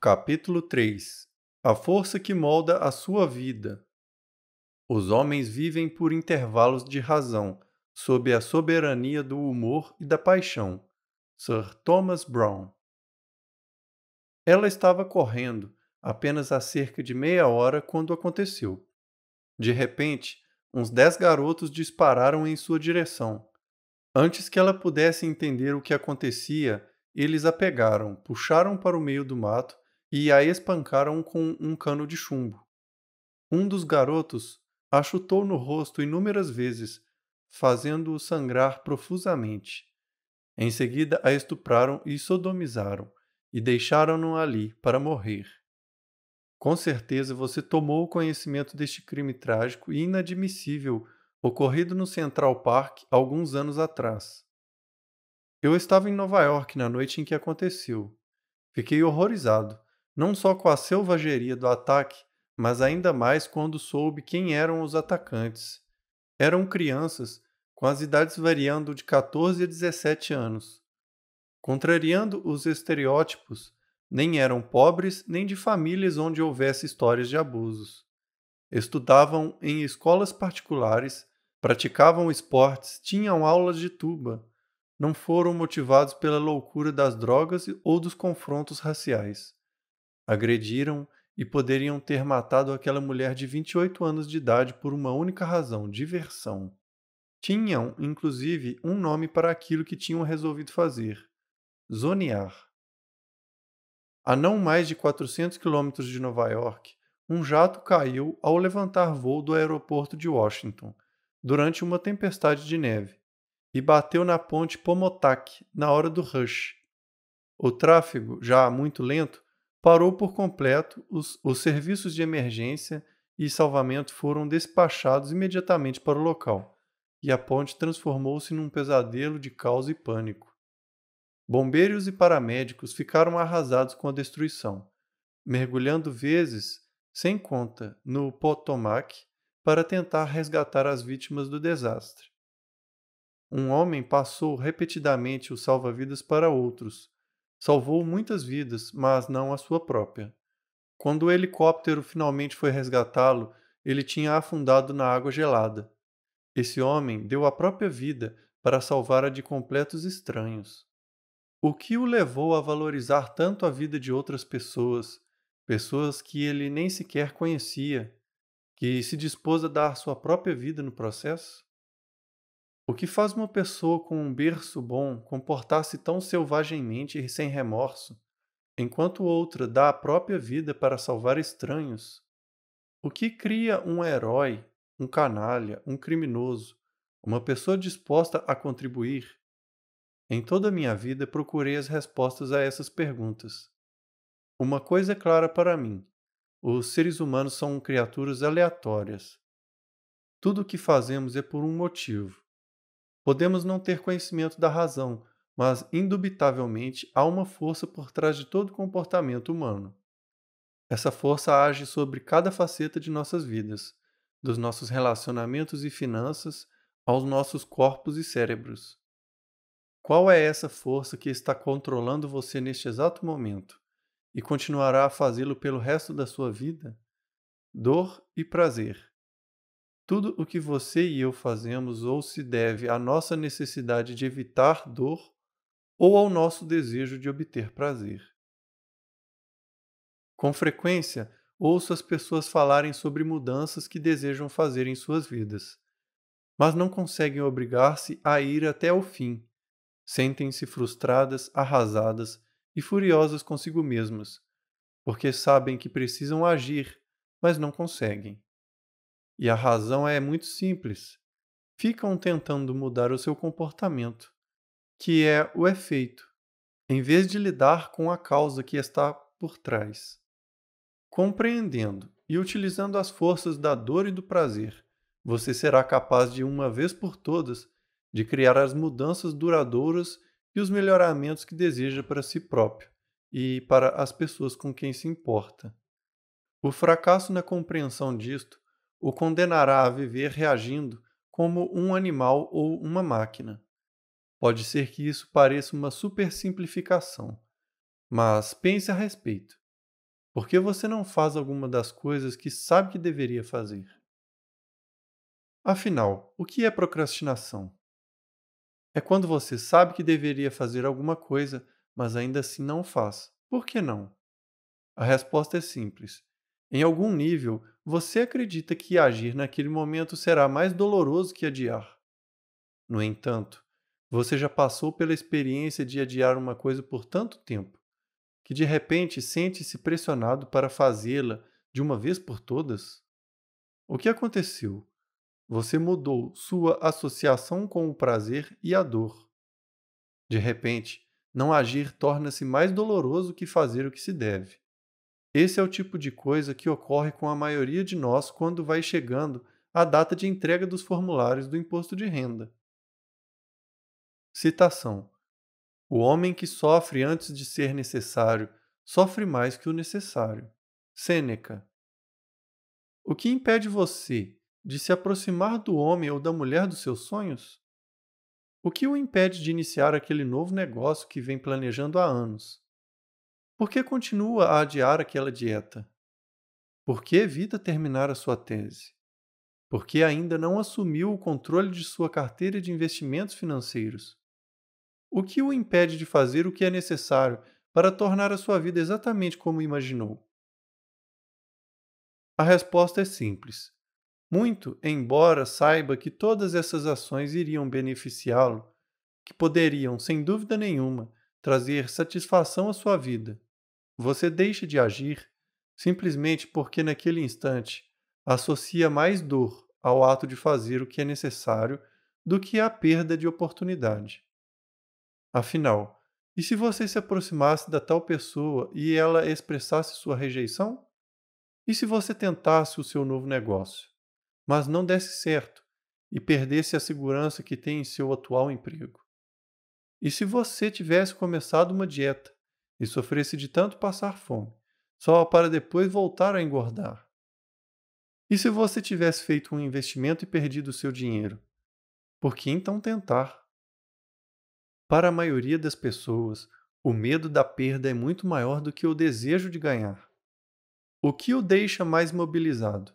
Capítulo 3. A força que molda a sua vida. Os homens vivem por intervalos de razão, sob a soberania do humor e da paixão. Sir Thomas Browne. Ela estava correndo, apenas há cerca de meia hora quando aconteceu. De repente, uns 10 garotos dispararam em sua direção. Antes que ela pudesse entender o que acontecia, eles a pegaram, puxaram para o meio do mato e a espancaram com um cano de chumbo. Um dos garotos a chutou no rosto inúmeras vezes, fazendo-o sangrar profusamente. Em seguida a estupraram e sodomizaram, e deixaram-no ali para morrer. Com certeza você tomou conhecimento deste crime trágico e inadmissível ocorrido no Central Park alguns anos atrás. Eu estava em Nova York na noite em que aconteceu. Fiquei horrorizado, não só com a selvageria do ataque, mas ainda mais quando soube quem eram os atacantes. Eram crianças, com as idades variando de 14 a 17 anos. Contrariando os estereótipos, nem eram pobres nem de famílias onde houvesse histórias de abusos. Estudavam em escolas particulares, praticavam esportes, tinham aulas de tuba. Não foram motivados pela loucura das drogas ou dos confrontos raciais. Agrediram e poderiam ter matado aquela mulher de 28 anos de idade por uma única razão: diversão. Tinham, inclusive, um nome para aquilo que tinham resolvido fazer: zonear. A não mais de 400 quilômetros de Nova York, um jato caiu ao levantar voo do aeroporto de Washington, durante uma tempestade de neve, e bateu na ponte Pomotac na hora do rush. O tráfego, já muito lento, parou por completo, os serviços de emergência e salvamento foram despachados imediatamente para o local, e a ponte transformou-se num pesadelo de caos e pânico. Bombeiros e paramédicos ficaram arrasados com a destruição, mergulhando vezes sem conta no Potomac para tentar resgatar as vítimas do desastre. Um homem passou repetidamente o salva-vidas para outros. Salvou muitas vidas, mas não a sua própria. Quando o helicóptero finalmente foi resgatá-lo, ele tinha afundado na água gelada. Esse homem deu a própria vida para salvar a de completos estranhos. O que o levou a valorizar tanto a vida de outras pessoas, pessoas que ele nem sequer conhecia, que se dispôs a dar sua própria vida no processo? O que faz uma pessoa com um berço bom comportar-se tão selvagemmente e sem remorso, enquanto outra dá a própria vida para salvar estranhos? O que cria um herói, um canalha, um criminoso, uma pessoa disposta a contribuir? Em toda a minha vida procurei as respostas a essas perguntas. Uma coisa é clara para mim: os seres humanos são criaturas aleatórias. Tudo o que fazemos é por um motivo. Podemos não ter conhecimento da razão, mas indubitavelmente há uma força por trás de todo comportamento humano. Essa força age sobre cada faceta de nossas vidas, dos nossos relacionamentos e finanças aos nossos corpos e cérebros. Qual é essa força que está controlando você neste exato momento e continuará a fazê-lo pelo resto da sua vida? Dor e prazer. Tudo o que você e eu fazemos ou se deve à nossa necessidade de evitar dor ou ao nosso desejo de obter prazer. Com frequência, ouço as pessoas falarem sobre mudanças que desejam fazer em suas vidas, mas não conseguem obrigar-se a ir até o fim. Sentem-se frustradas, arrasadas e furiosas consigo mesmas, porque sabem que precisam agir, mas não conseguem. E a razão é muito simples. Ficam tentando mudar o seu comportamento, que é o efeito, em vez de lidar com a causa que está por trás. Compreendendo e utilizando as forças da dor e do prazer, você será capaz de, uma vez por todas, de criar as mudanças duradouras e os melhoramentos que deseja para si próprio e para as pessoas com quem se importa. O fracasso na compreensão disto o condenará a viver reagindo como um animal ou uma máquina. Pode ser que isso pareça uma supersimplificação, mas pense a respeito. Por que você não faz alguma das coisas que sabe que deveria fazer? Afinal, o que é procrastinação? É quando você sabe que deveria fazer alguma coisa, mas ainda assim não faz. Por que não? A resposta é simples. Em algum nível, você acredita que agir naquele momento será mais doloroso que adiar. No entanto, você já passou pela experiência de adiar uma coisa por tanto tempo, que de repente sente-se pressionado para fazê-la de uma vez por todas? O que aconteceu? Você mudou sua associação com o prazer e a dor. De repente, não agir torna-se mais doloroso que fazer o que se deve. Esse é o tipo de coisa que ocorre com a maioria de nós quando vai chegando a data de entrega dos formulários do imposto de renda. Citação: o homem que sofre antes de ser necessário sofre mais que o necessário. Sêneca. O que impede você de se aproximar do homem ou da mulher dos seus sonhos? O que o impede de iniciar aquele novo negócio que vem planejando há anos? Por que continua a adiar aquela dieta? Por que evita terminar a sua tese? Por que ainda não assumiu o controle de sua carteira de investimentos financeiros? O que o impede de fazer o que é necessário para tornar a sua vida exatamente como imaginou? A resposta é simples. Muito, embora saiba que todas essas ações iriam beneficiá-lo, que poderiam, sem dúvida nenhuma, trazer satisfação à sua vida. Você deixa de agir simplesmente porque, naquele instante, associa mais dor ao ato de fazer o que é necessário do que à perda de oportunidade. Afinal, e se você se aproximasse da tal pessoa e ela expressasse sua rejeição? E se você tentasse o seu novo negócio, mas não desse certo e perdesse a segurança que tem em seu atual emprego? E se você tivesse começado uma dieta e sofresse de tanto passar fome, só para depois voltar a engordar? E se você tivesse feito um investimento e perdido o seu dinheiro? Por que então tentar? Para a maioria das pessoas, o medo da perda é muito maior do que o desejo de ganhar. O que o deixa mais mobilizado?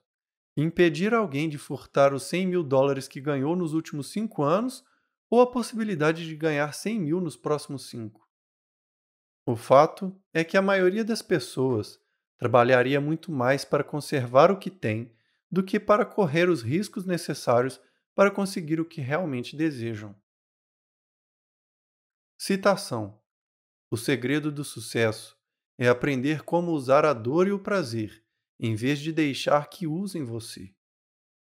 Impedir alguém de furtar os US$ 100.000 que ganhou nos últimos 5 anos ou a possibilidade de ganhar 100 mil nos próximos 5? O fato é que a maioria das pessoas trabalharia muito mais para conservar o que tem do que para correr os riscos necessários para conseguir o que realmente desejam. Citação: o segredo do sucesso é aprender como usar a dor e o prazer, em vez de deixar que usem você.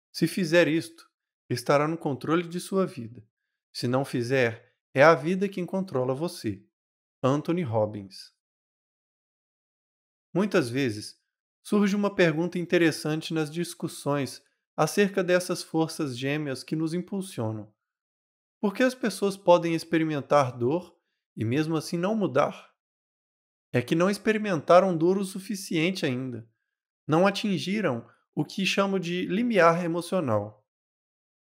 Se fizer isto, estará no controle de sua vida. Se não fizer, é a vida quem controla você. Anthony Robbins. Muitas vezes, surge uma pergunta interessante nas discussões acerca dessas forças gêmeas que nos impulsionam. Por que as pessoas podem experimentar dor e mesmo assim não mudar? É que não experimentaram dor o suficiente ainda. Não atingiram o que chamo de limiar emocional.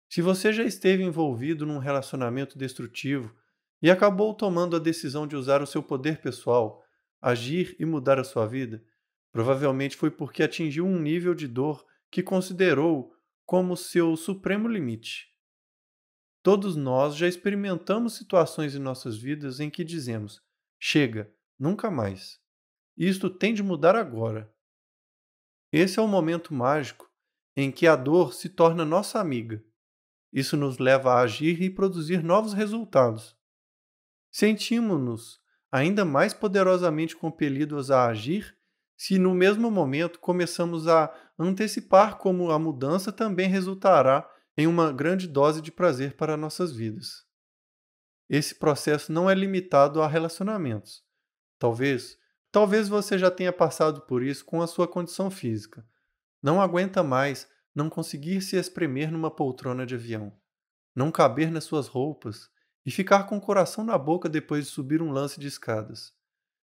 Se você já esteve envolvido num relacionamento destrutivo e acabou tomando a decisão de usar o seu poder pessoal, agir e mudar a sua vida, provavelmente foi porque atingiu um nível de dor que considerou como seu supremo limite. Todos nós já experimentamos situações em nossas vidas em que dizemos: chega, nunca mais. Isto tem de mudar agora. Esse é o momento mágico em que a dor se torna nossa amiga. Isso nos leva a agir e produzir novos resultados. Sentimos-nos ainda mais poderosamente compelidos a agir se, no mesmo momento, começamos a antecipar como a mudança também resultará em uma grande dose de prazer para nossas vidas. Esse processo não é limitado a relacionamentos. Talvez, talvez você já tenha passado por isso com a sua condição física. Não aguenta mais não conseguir se espremer numa poltrona de avião, não caber nas suas roupas e ficar com o coração na boca depois de subir um lance de escadas.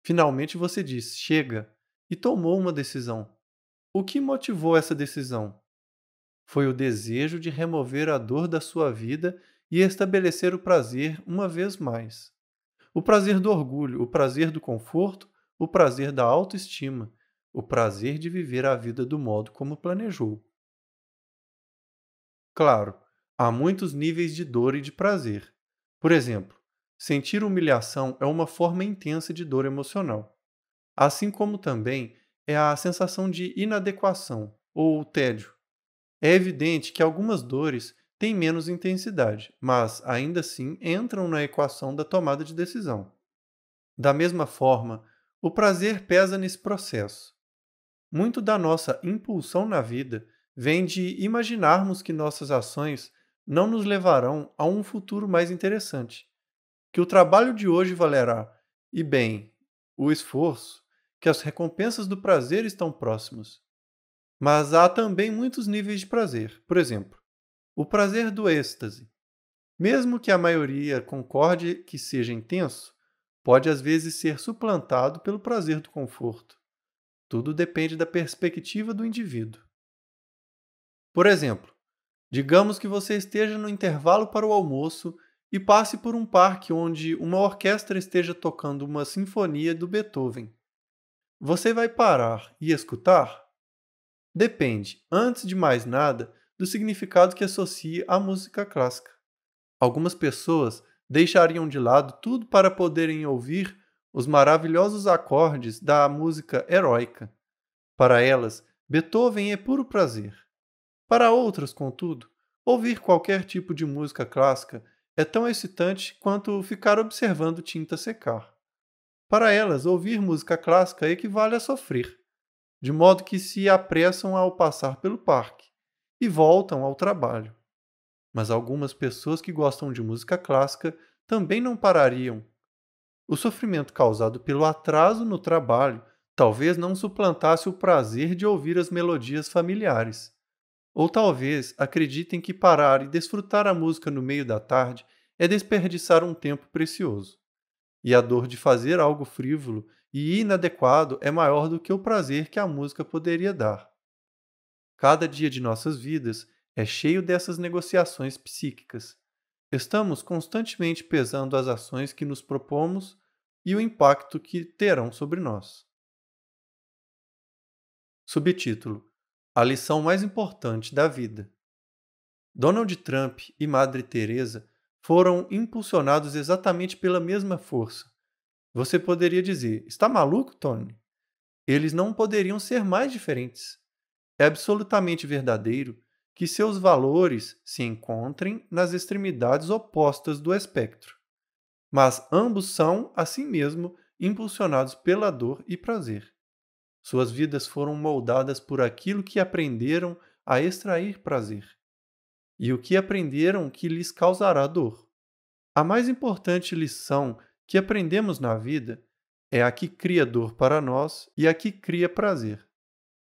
Finalmente você diz: chega, e tomou uma decisão. O que motivou essa decisão? Foi o desejo de remover a dor da sua vida e estabelecer o prazer uma vez mais. O prazer do orgulho, o prazer do conforto, o prazer da autoestima, o prazer de viver a vida do modo como planejou. Claro, há muitos níveis de dor e de prazer. Por exemplo, sentir humilhação é uma forma intensa de dor emocional, assim como também é a sensação de inadequação ou tédio. É evidente que algumas dores têm menos intensidade, mas ainda assim entram na equação da tomada de decisão. Da mesma forma, o prazer pesa nesse processo. Muito da nossa impulsão na vida vem de imaginarmos que nossas ações não nos levarão a um futuro mais interessante, que o trabalho de hoje valerá, e bem, o esforço, que as recompensas do prazer estão próximas. Mas há também muitos níveis de prazer. Por exemplo, o prazer do êxtase. Mesmo que a maioria concorde que seja intenso, pode às vezes ser suplantado pelo prazer do conforto. Tudo depende da perspectiva do indivíduo. Por exemplo, digamos que você esteja no intervalo para o almoço e passe por um parque onde uma orquestra esteja tocando uma sinfonia do Beethoven. Você vai parar e escutar? Depende, antes de mais nada, do significado que associa à música clássica. Algumas pessoas deixariam de lado tudo para poderem ouvir os maravilhosos acordes da música heróica. Para elas, Beethoven é puro prazer. Para outras, contudo, ouvir qualquer tipo de música clássica é tão excitante quanto ficar observando tinta secar. Para elas, ouvir música clássica equivale a sofrer, de modo que se apressam ao passar pelo parque e voltam ao trabalho. Mas algumas pessoas que gostam de música clássica também não parariam. O sofrimento causado pelo atraso no trabalho talvez não suplantasse o prazer de ouvir as melodias familiares. Ou talvez acreditem que parar e desfrutar a música no meio da tarde é desperdiçar um tempo precioso. E a dor de fazer algo frívolo e inadequado é maior do que o prazer que a música poderia dar. Cada dia de nossas vidas é cheio dessas negociações psíquicas. Estamos constantemente pesando as ações que nos propomos e o impacto que terão sobre nós. Subtítulo: A lição mais importante da vida. Donald Trump e Madre Teresa foram impulsionados exatamente pela mesma força. Você poderia dizer: está maluco, Tony? Eles não poderiam ser mais diferentes. É absolutamente verdadeiro que seus valores se encontrem nas extremidades opostas do espectro, mas ambos são, assim mesmo, impulsionados pela dor e prazer. Suas vidas foram moldadas por aquilo que aprenderam a extrair prazer, e o que aprenderam que lhes causará dor. A mais importante lição que aprendemos na vida é a que cria dor para nós e a que cria prazer.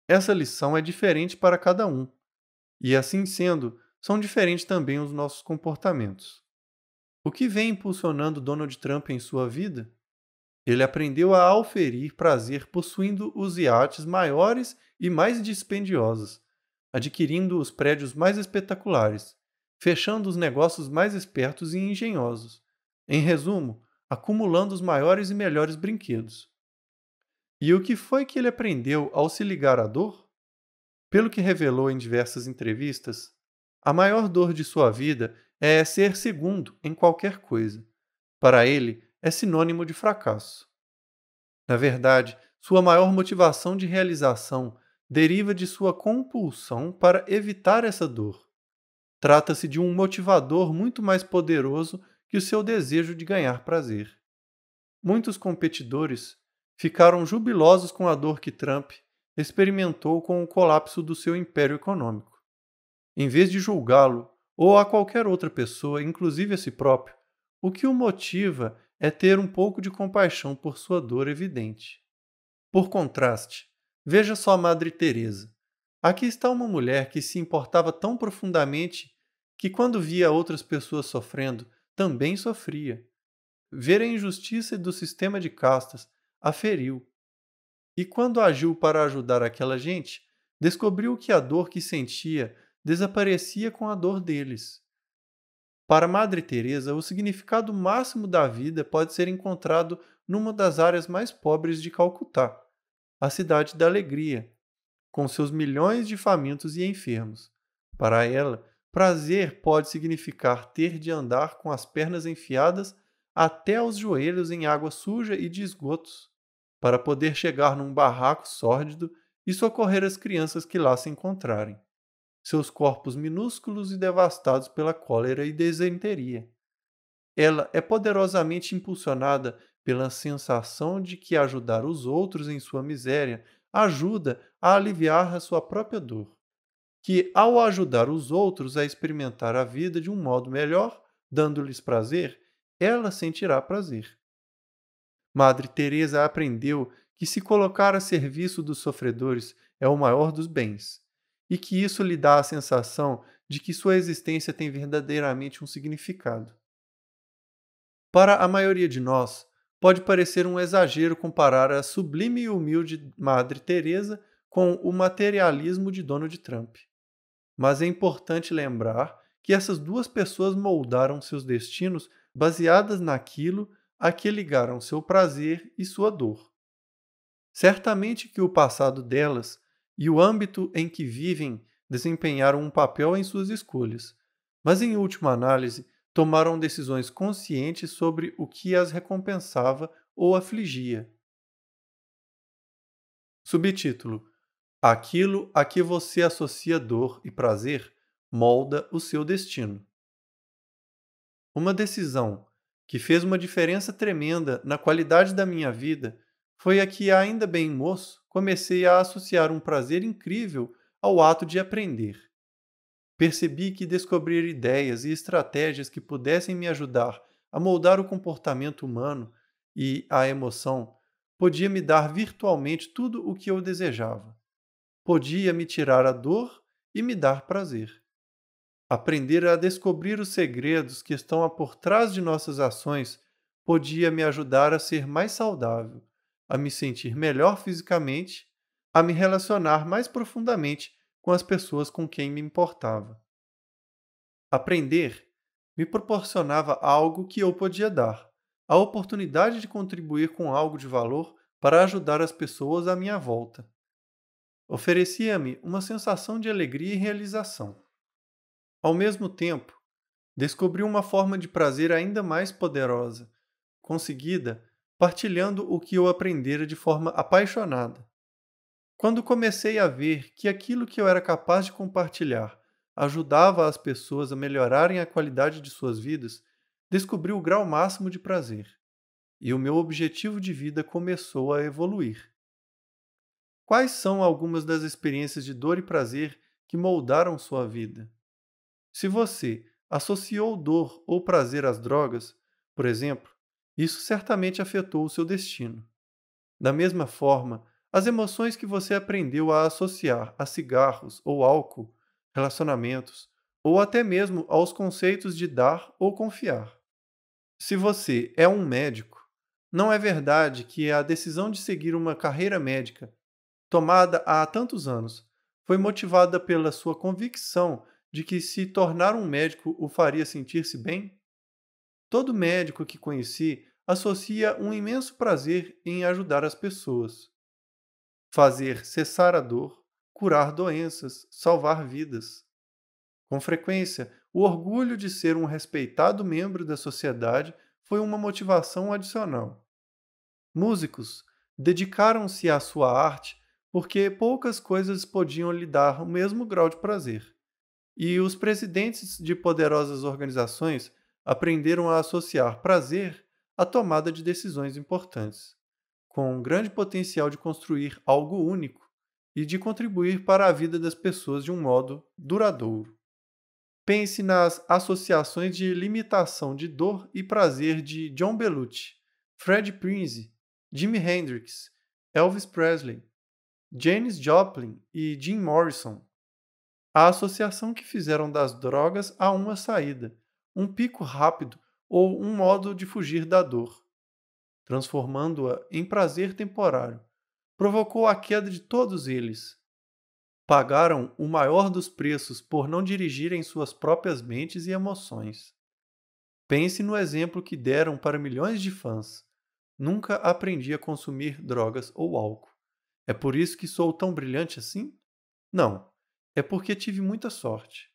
Essa lição é diferente para cada um, e assim sendo, são diferentes também os nossos comportamentos. O que vem impulsionando Donald Trump em sua vida? Ele aprendeu a auferir prazer possuindo os iates maiores e mais dispendiosos, adquirindo os prédios mais espetaculares, fechando os negócios mais espertos e engenhosos. Em resumo, acumulando os maiores e melhores brinquedos. E o que foi que ele aprendeu ao se ligar à dor? Pelo que revelou em diversas entrevistas, a maior dor de sua vida é ser segundo em qualquer coisa. Para ele, é sinônimo de fracasso. Na verdade, sua maior motivação de realização deriva de sua compulsão para evitar essa dor. Trata-se de um motivador muito mais poderoso que o seu desejo de ganhar prazer. Muitos competidores ficaram jubilosos com a dor que Trump experimentou com o colapso do seu império econômico. Em vez de julgá-lo ou a qualquer outra pessoa, inclusive a si próprio, o que o motiva é ter um pouco de compaixão por sua dor evidente. Por contraste, veja só Madre Teresa. Aqui está uma mulher que se importava tão profundamente que quando via outras pessoas sofrendo, também sofria. Ver a injustiça do sistema de castas a feriu. E quando agiu para ajudar aquela gente, descobriu que a dor que sentia desaparecia com a dor deles. Para Madre Teresa, o significado máximo da vida pode ser encontrado numa das áreas mais pobres de Calcutá, a cidade da alegria, com seus milhões de famintos e enfermos. Para ela, prazer pode significar ter de andar com as pernas enfiadas até os joelhos em água suja e de esgotos, para poder chegar num barraco sórdido e socorrer as crianças que lá se encontrarem, seus corpos minúsculos e devastados pela cólera e disenteria. Ela é poderosamente impulsionada pela sensação de que ajudar os outros em sua miséria ajuda a aliviar a sua própria dor, que ao ajudar os outros a experimentar a vida de um modo melhor, dando-lhes prazer, ela sentirá prazer. Madre Teresa aprendeu que se colocar a serviço dos sofredores é o maior dos bens, e que isso lhe dá a sensação de que sua existência tem verdadeiramente um significado. Para a maioria de nós, pode parecer um exagero comparar a sublime e humilde Madre Teresa com o materialismo de Donald Trump. Mas é importante lembrar que essas duas pessoas moldaram seus destinos baseadas naquilo a que ligaram seu prazer e sua dor. Certamente que o passado delas e o âmbito em que vivem desempenharam um papel em suas escolhas, mas em última análise tomaram decisões conscientes sobre o que as recompensava ou afligia. Subtítulo: Aquilo a que você associa dor e prazer molda o seu destino. Uma decisão que fez uma diferença tremenda na qualidade da minha vida foi a que, ainda bem moço, comecei a associar um prazer incrível ao ato de aprender. Percebi que descobrir ideias e estratégias que pudessem me ajudar a moldar o comportamento humano e a emoção podia me dar virtualmente tudo o que eu desejava. Podia me tirar a dor e me dar prazer. Aprender a descobrir os segredos que estão por trás de nossas ações podia me ajudar a ser mais saudável, a me sentir melhor fisicamente, a me relacionar mais profundamente com as pessoas com quem me importava. Aprender me proporcionava algo que eu podia dar, a oportunidade de contribuir com algo de valor para ajudar as pessoas à minha volta. Oferecia-me uma sensação de alegria e realização. Ao mesmo tempo, descobri uma forma de prazer ainda mais poderosa, conseguida partilhando o que eu aprendera de forma apaixonada. Quando comecei a ver que aquilo que eu era capaz de compartilhar ajudava as pessoas a melhorarem a qualidade de suas vidas, descobri o grau máximo de prazer, e o meu objetivo de vida começou a evoluir. Quais são algumas das experiências de dor e prazer que moldaram sua vida? Se você associou dor ou prazer às drogas, por exemplo, isso certamente afetou o seu destino. Da mesma forma, as emoções que você aprendeu a associar a cigarros ou álcool, relacionamentos, ou até mesmo aos conceitos de dar ou confiar. Se você é um médico, não é verdade que a decisão de seguir uma carreira médica, tomada há tantos anos, foi motivada pela sua convicção de que se tornar um médico o faria sentir-se bem? Todo médico que conheci associa um imenso prazer em ajudar as pessoas, fazer cessar a dor, curar doenças, salvar vidas. Com frequência, o orgulho de ser um respeitado membro da sociedade foi uma motivação adicional. Músicos dedicaram-se à sua arte porque poucas coisas podiam lhe dar o mesmo grau de prazer. E os presidentes de poderosas organizações aprenderam a associar prazer à tomada de decisões importantes, com um grande potencial de construir algo único e de contribuir para a vida das pessoas de um modo duradouro. Pense nas associações de limitação de dor e prazer de John Belushi, Fred Prinze, Jimi Hendrix, Elvis Presley, Janis Joplin e Jim Morrison. A associação que fizeram das drogas a uma saída, um pico rápido ou um modo de fugir da dor, transformando-a em prazer temporário, provocou a queda de todos eles. Pagaram o maior dos preços por não dirigirem suas próprias mentes e emoções. Pense no exemplo que deram para milhões de fãs. Nunca aprendi a consumir drogas ou álcool. É por isso que sou tão brilhante assim? Não, é porque tive muita sorte.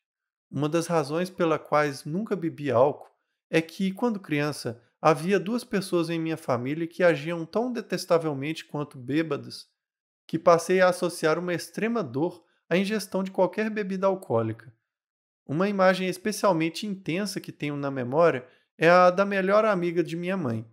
Uma das razões pela quais nunca bebi álcool é que, quando criança, havia duas pessoas em minha família que agiam tão detestavelmente quanto bêbadas que passei a associar uma extrema dor à ingestão de qualquer bebida alcoólica. Uma imagem especialmente intensa que tenho na memória é a da melhor amiga de minha mãe.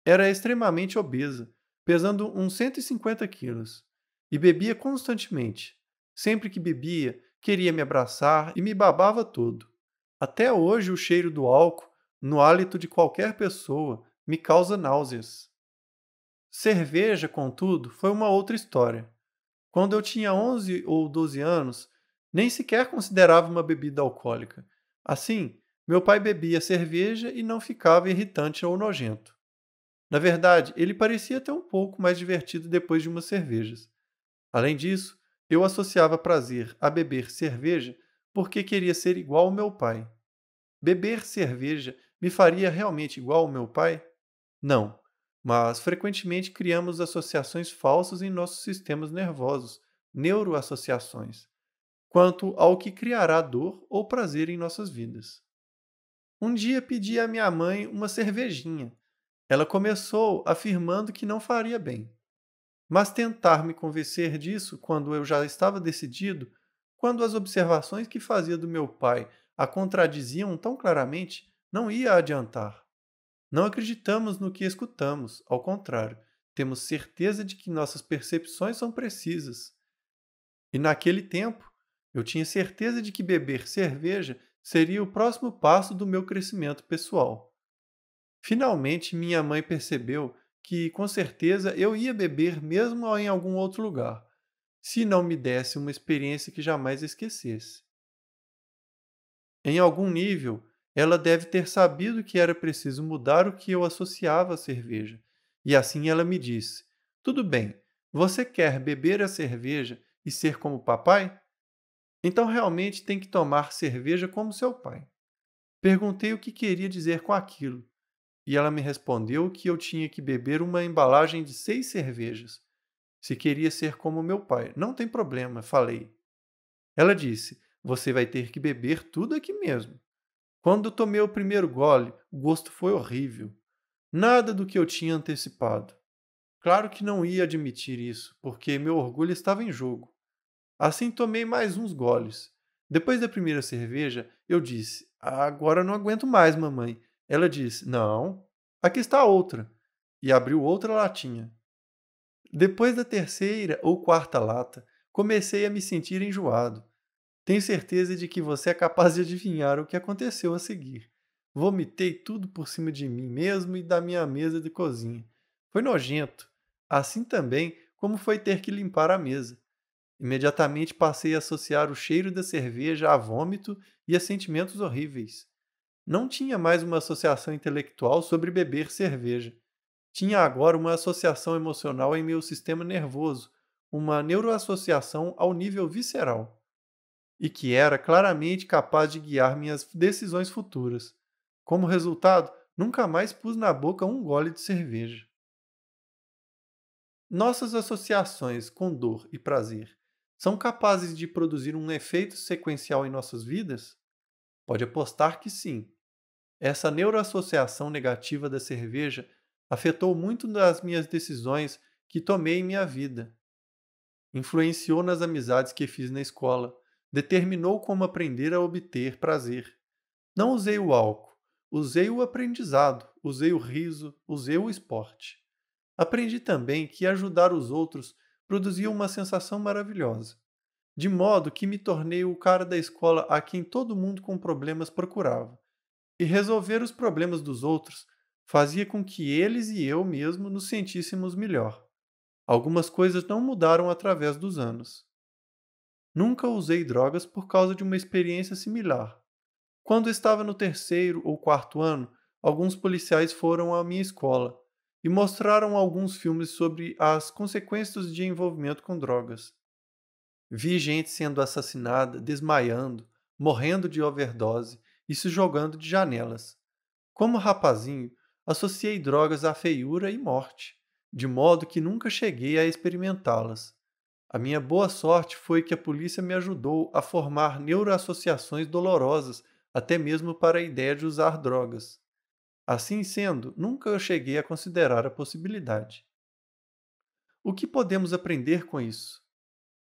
Era extremamente obesa, pesando uns 150 quilos, e bebia constantemente. Sempre que bebia, queria me abraçar e me babava todo. Até hoje, o cheiro do álcool, no hálito de qualquer pessoa, me causa náuseas. Cerveja, contudo, foi uma outra história. Quando eu tinha 11 ou 12 anos, nem sequer considerava uma bebida alcoólica. Assim, meu pai bebia cerveja e não ficava irritante ou nojento. Na verdade, ele parecia até um pouco mais divertido depois de umas cervejas. Além disso, eu associava prazer a beber cerveja porque queria ser igual ao meu pai. Beber cerveja me faria realmente igual ao meu pai? Não, mas frequentemente criamos associações falsas em nossos sistemas nervosos, neuroassociações, quanto ao que criará dor ou prazer em nossas vidas. Um dia pedi à minha mãe uma cervejinha. Ela começou afirmando que não faria bem, mas tentar me convencer disso quando eu já estava decidido, quando as observações que fazia do meu pai a contradiziam tão claramente, não ia adiantar. Não acreditamos no que escutamos, ao contrário, temos certeza de que nossas percepções são precisas. E naquele tempo, eu tinha certeza de que beber cerveja seria o próximo passo do meu crescimento pessoal. Finalmente, minha mãe percebeu que, com certeza, eu ia beber mesmo em algum outro lugar, se não me desse uma experiência que jamais esquecesse. Em algum nível, ela deve ter sabido que era preciso mudar o que eu associava à cerveja. E assim ela me disse: Tudo bem, você quer beber a cerveja e ser como papai? Então realmente tem que tomar cerveja como seu pai. Perguntei o que queria dizer com aquilo, e ela me respondeu que eu tinha que beber uma embalagem de 6 cervejas. Se queria ser como meu pai. Não tem problema, falei. Ela disse: Você vai ter que beber tudo aqui mesmo. Quando tomei o primeiro gole, o gosto foi horrível. Nada do que eu tinha antecipado. Claro que não ia admitir isso, porque meu orgulho estava em jogo. Assim tomei mais uns goles. Depois da primeira cerveja, eu disse: Agora não aguento mais, mamãe. Ela disse: Não, aqui está outra. E abriu outra latinha. Depois da terceira ou quarta lata, comecei a me sentir enjoado. Tenho certeza de que você é capaz de adivinhar o que aconteceu a seguir. Vomitei tudo por cima de mim mesmo e da minha mesa de cozinha. Foi nojento. Assim também como foi ter que limpar a mesa. Imediatamente passei a associar o cheiro da cerveja a vômito e a sentimentos horríveis. Não tinha mais uma associação intelectual sobre beber cerveja. Tinha agora uma associação emocional em meu sistema nervoso, uma neuroassociação ao nível visceral e que era claramente capaz de guiar minhas decisões futuras. Como resultado, nunca mais pus na boca um gole de cerveja. Nossas associações com dor e prazer são capazes de produzir um efeito sequencial em nossas vidas? Pode apostar que sim. Essa neuroassociação negativa da cerveja afetou muito das minhas decisões que tomei em minha vida. Influenciou nas amizades que fiz na escola, determinou como aprender a obter prazer. Não usei o álcool, usei o aprendizado, usei o riso, usei o esporte. Aprendi também que ajudar os outros produzia uma sensação maravilhosa, de modo que me tornei o cara da escola a quem todo mundo com problemas procurava. E resolver os problemas dos outros fazia com que eles e eu mesmo nos sentíssemos melhor. Algumas coisas não mudaram através dos anos. Nunca usei drogas por causa de uma experiência similar. Quando estava no terceiro ou quarto ano, alguns policiais foram à minha escola e mostraram alguns filmes sobre as consequências de envolvimento com drogas. Vi gente sendo assassinada, desmaiando, morrendo de overdose e se jogando de janelas. Como rapazinho, associei drogas à feiura e morte. de modo que nunca cheguei a experimentá-las. A minha boa sorte foi que a polícia me ajudou a formar neuroassociações dolorosas, até mesmo para a ideia de usar drogas. Assim sendo, nunca eu cheguei a considerar a possibilidade. O que podemos aprender com isso?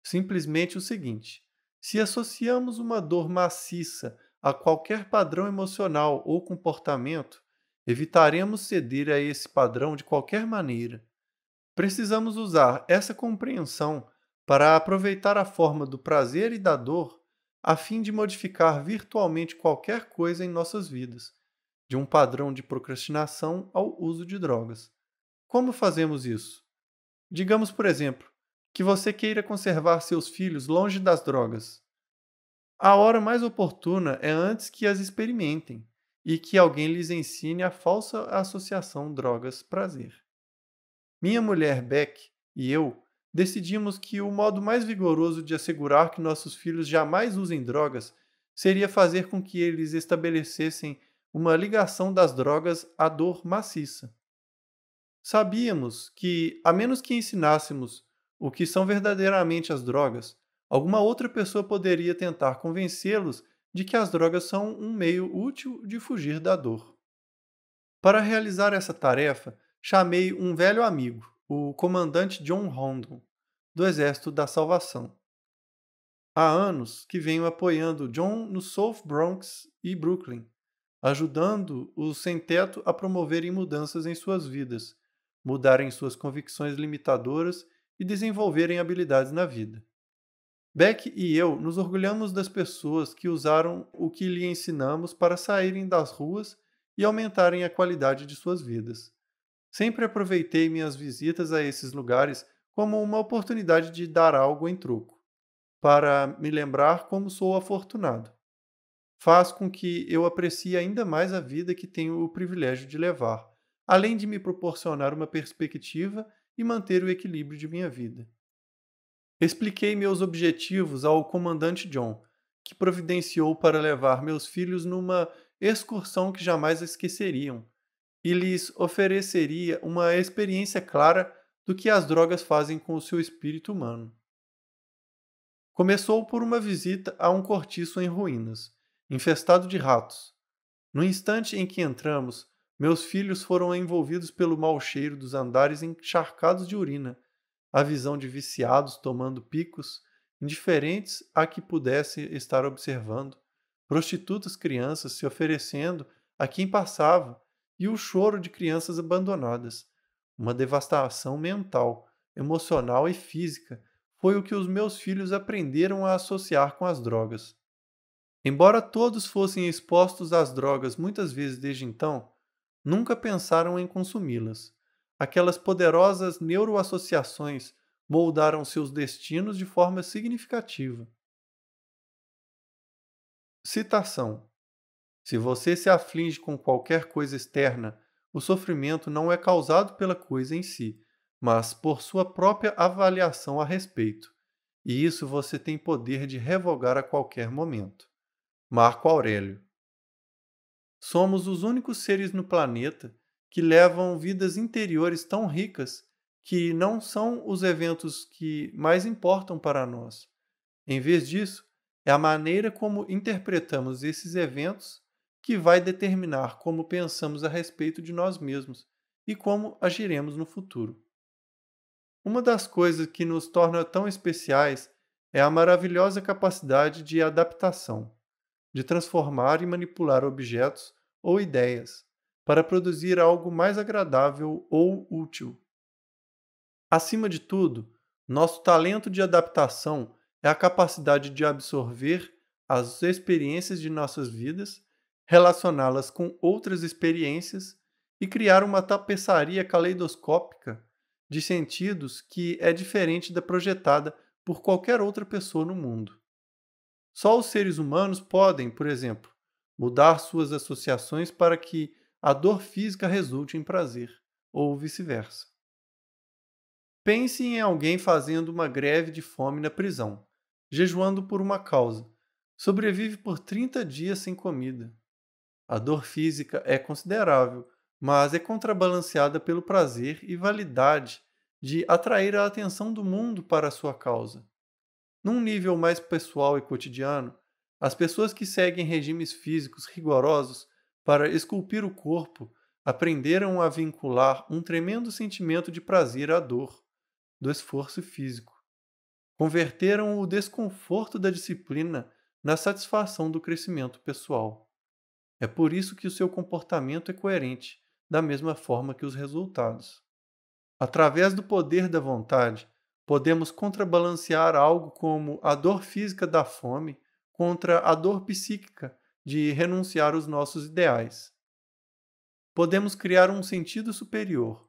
Simplesmente o seguinte: se associamos uma dor maciça a qualquer padrão emocional ou comportamento, evitaremos ceder a esse padrão de qualquer maneira. Precisamos usar essa compreensão para aproveitar a forma do prazer e da dor, a fim de modificar virtualmente qualquer coisa em nossas vidas, de um padrão de procrastinação ao uso de drogas. Como fazemos isso? Digamos, por exemplo, que você queira conservar seus filhos longe das drogas. A hora mais oportuna é antes que as experimentem e que alguém lhes ensine a falsa associação drogas-prazer. Minha mulher Beck e eu decidimos que o modo mais vigoroso de assegurar que nossos filhos jamais usem drogas seria fazer com que eles estabelecessem uma ligação das drogas à dor maciça. Sabíamos que, a menos que ensinássemos o que são verdadeiramente as drogas, alguma outra pessoa poderia tentar convencê-los de que as drogas são um meio útil de fugir da dor. Para realizar essa tarefa, chamei um velho amigo, o comandante John Rondon, do Exército da Salvação. Há anos que venho apoiando John no South Bronx e Brooklyn, ajudando os sem-teto a promoverem mudanças em suas vidas, mudarem suas convicções limitadoras e desenvolverem habilidades na vida. Beck e eu nos orgulhamos das pessoas que usaram o que lhe ensinamos para saírem das ruas e aumentarem a qualidade de suas vidas. Sempre aproveitei minhas visitas a esses lugares como uma oportunidade de dar algo em troco, para me lembrar como sou afortunado. Faz com que eu aprecie ainda mais a vida que tenho o privilégio de levar, além de me proporcionar uma perspectiva e manter o equilíbrio de minha vida. Expliquei meus objetivos ao comandante John, que providenciou para levar meus filhos numa excursão que jamais esqueceriam, e lhes ofereceria uma experiência clara do que as drogas fazem com o seu espírito humano. Começou por uma visita a um cortiço em ruínas, infestado de ratos. No instante em que entramos, meus filhos foram envolvidos pelo mau cheiro dos andares encharcados de urina, a visão de viciados tomando picos, indiferentes a que pudesse estar observando, prostitutas crianças se oferecendo a quem passava e o choro de crianças abandonadas. Uma devastação mental, emocional e física foi o que os meus filhos aprenderam a associar com as drogas. Embora todos fossem expostos às drogas muitas vezes desde então, nunca pensaram em consumi-las. Aquelas poderosas neuroassociações moldaram seus destinos de forma significativa. Citação: se você se aflige com qualquer coisa externa, o sofrimento não é causado pela coisa em si, mas por sua própria avaliação a respeito, e isso você tem poder de revogar a qualquer momento. Marco Aurélio. Somos os únicos seres no planeta que levam vidas interiores tão ricas que não são os eventos que mais importam para nós. Em vez disso, é a maneira como interpretamos esses eventos que vai determinar como pensamos a respeito de nós mesmos e como agiremos no futuro. Uma das coisas que nos torna tão especiais é a maravilhosa capacidade de adaptação, de transformar e manipular objetos ou ideias para produzir algo mais agradável ou útil. Acima de tudo, nosso talento de adaptação é a capacidade de absorver as experiências de nossas vidas, relacioná-las com outras experiências e criar uma tapeçaria caleidoscópica de sentidos que é diferente da projetada por qualquer outra pessoa no mundo. Só os seres humanos podem, por exemplo, mudar suas associações para que a dor física resulte em prazer, ou vice-versa. Pense em alguém fazendo uma greve de fome na prisão, jejuando por uma causa. Sobrevive por 30 dias sem comida. A dor física é considerável, mas é contrabalanceada pelo prazer e validade de atrair a atenção do mundo para a sua causa. Num nível mais pessoal e cotidiano, as pessoas que seguem regimes físicos rigorosos para esculpir o corpo aprenderam a vincular um tremendo sentimento de prazer à dor, do esforço físico. Converteram o desconforto da disciplina na satisfação do crescimento pessoal. É por isso que o seu comportamento é coerente, da mesma forma que os resultados. Através do poder da vontade, podemos contrabalancear algo como a dor física da fome contra a dor psíquica de renunciar aos nossos ideais. Podemos criar um sentido superior.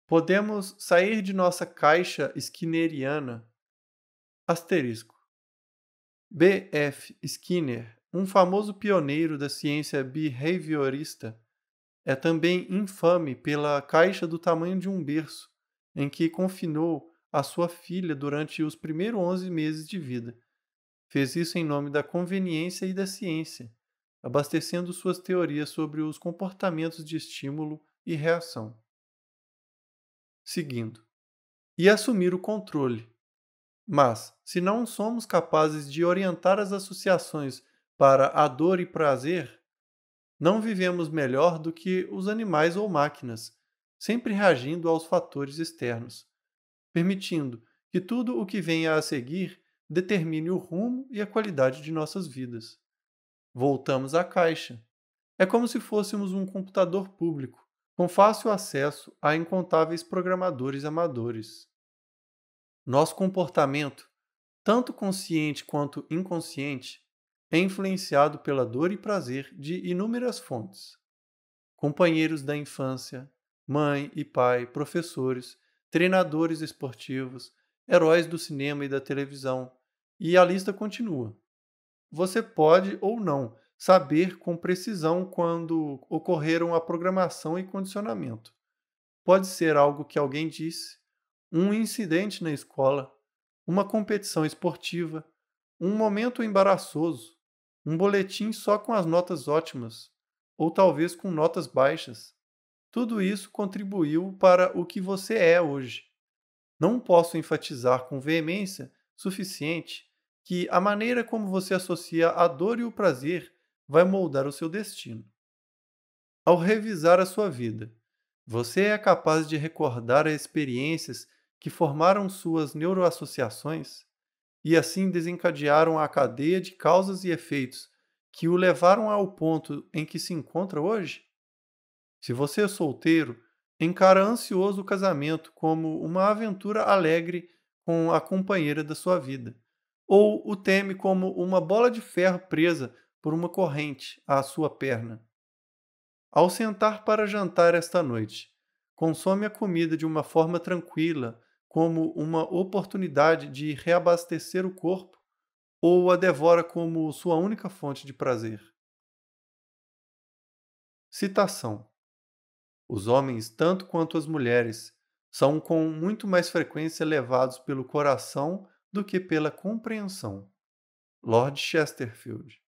Podemos sair de nossa caixa skinneriana. Asterisco. B. F. Skinner, um famoso pioneiro da ciência behaviorista, é também infame pela caixa do tamanho de um berço, em que confinou a sua filha durante os primeiros 11 meses de vida. Fez isso em nome da conveniência e da ciência, abastecendo suas teorias sobre os comportamentos de estímulo e reação. Seguindo. E assumir o controle. Mas, se não somos capazes de orientar as associações para a dor e prazer, não vivemos melhor do que os animais ou máquinas, sempre reagindo aos fatores externos, permitindo que tudo o que venha a seguir determine o rumo e a qualidade de nossas vidas. Voltamos à caixa. É como se fôssemos um computador público, com fácil acesso a incontáveis programadores amadores. Nosso comportamento, tanto consciente quanto inconsciente, é influenciado pela dor e prazer de inúmeras fontes. Companheiros da infância, mãe e pai, professores, treinadores esportivos, heróis do cinema e da televisão, e a lista continua. Você pode ou não saber com precisão quando ocorreram a programação e condicionamento. Pode ser algo que alguém disse, um incidente na escola, uma competição esportiva, um momento embaraçoso, um boletim só com as notas ótimas, ou talvez com notas baixas. Tudo isso contribuiu para o que você é hoje. Não posso enfatizar com veemência suficiente que a maneira como você associa a dor e o prazer vai moldar o seu destino. Ao revisar a sua vida, você é capaz de recordar as experiências que formaram suas neuroassociações e assim desencadearam a cadeia de causas e efeitos que o levaram ao ponto em que se encontra hoje? Se você é solteiro, encara ansioso o casamento como uma aventura alegre com a companheira da sua vida, ou o teme como uma bola de ferro presa por uma corrente à sua perna. Ao sentar para jantar esta noite, consome a comida de uma forma tranquila, como uma oportunidade de reabastecer o corpo, ou a devora como sua única fonte de prazer? Citação. Os homens, tanto quanto as mulheres, são com muito mais frequência levados pelo coração do que pela compreensão. Lord Chesterfield.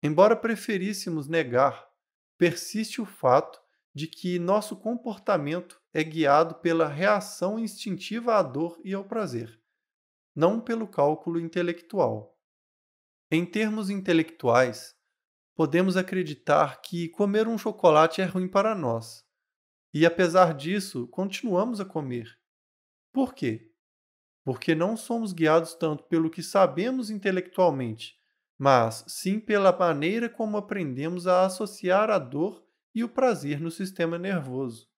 Embora preferíssemos negar, persiste o fato de que nosso comportamento é guiado pela reação instintiva à dor e ao prazer, não pelo cálculo intelectual. Em termos intelectuais, podemos acreditar que comer um chocolate é ruim para nós, e apesar disso, continuamos a comer. Por quê? Porque não somos guiados tanto pelo que sabemos intelectualmente, mas sim pela maneira como aprendemos a associar a dor e o prazer no sistema nervoso.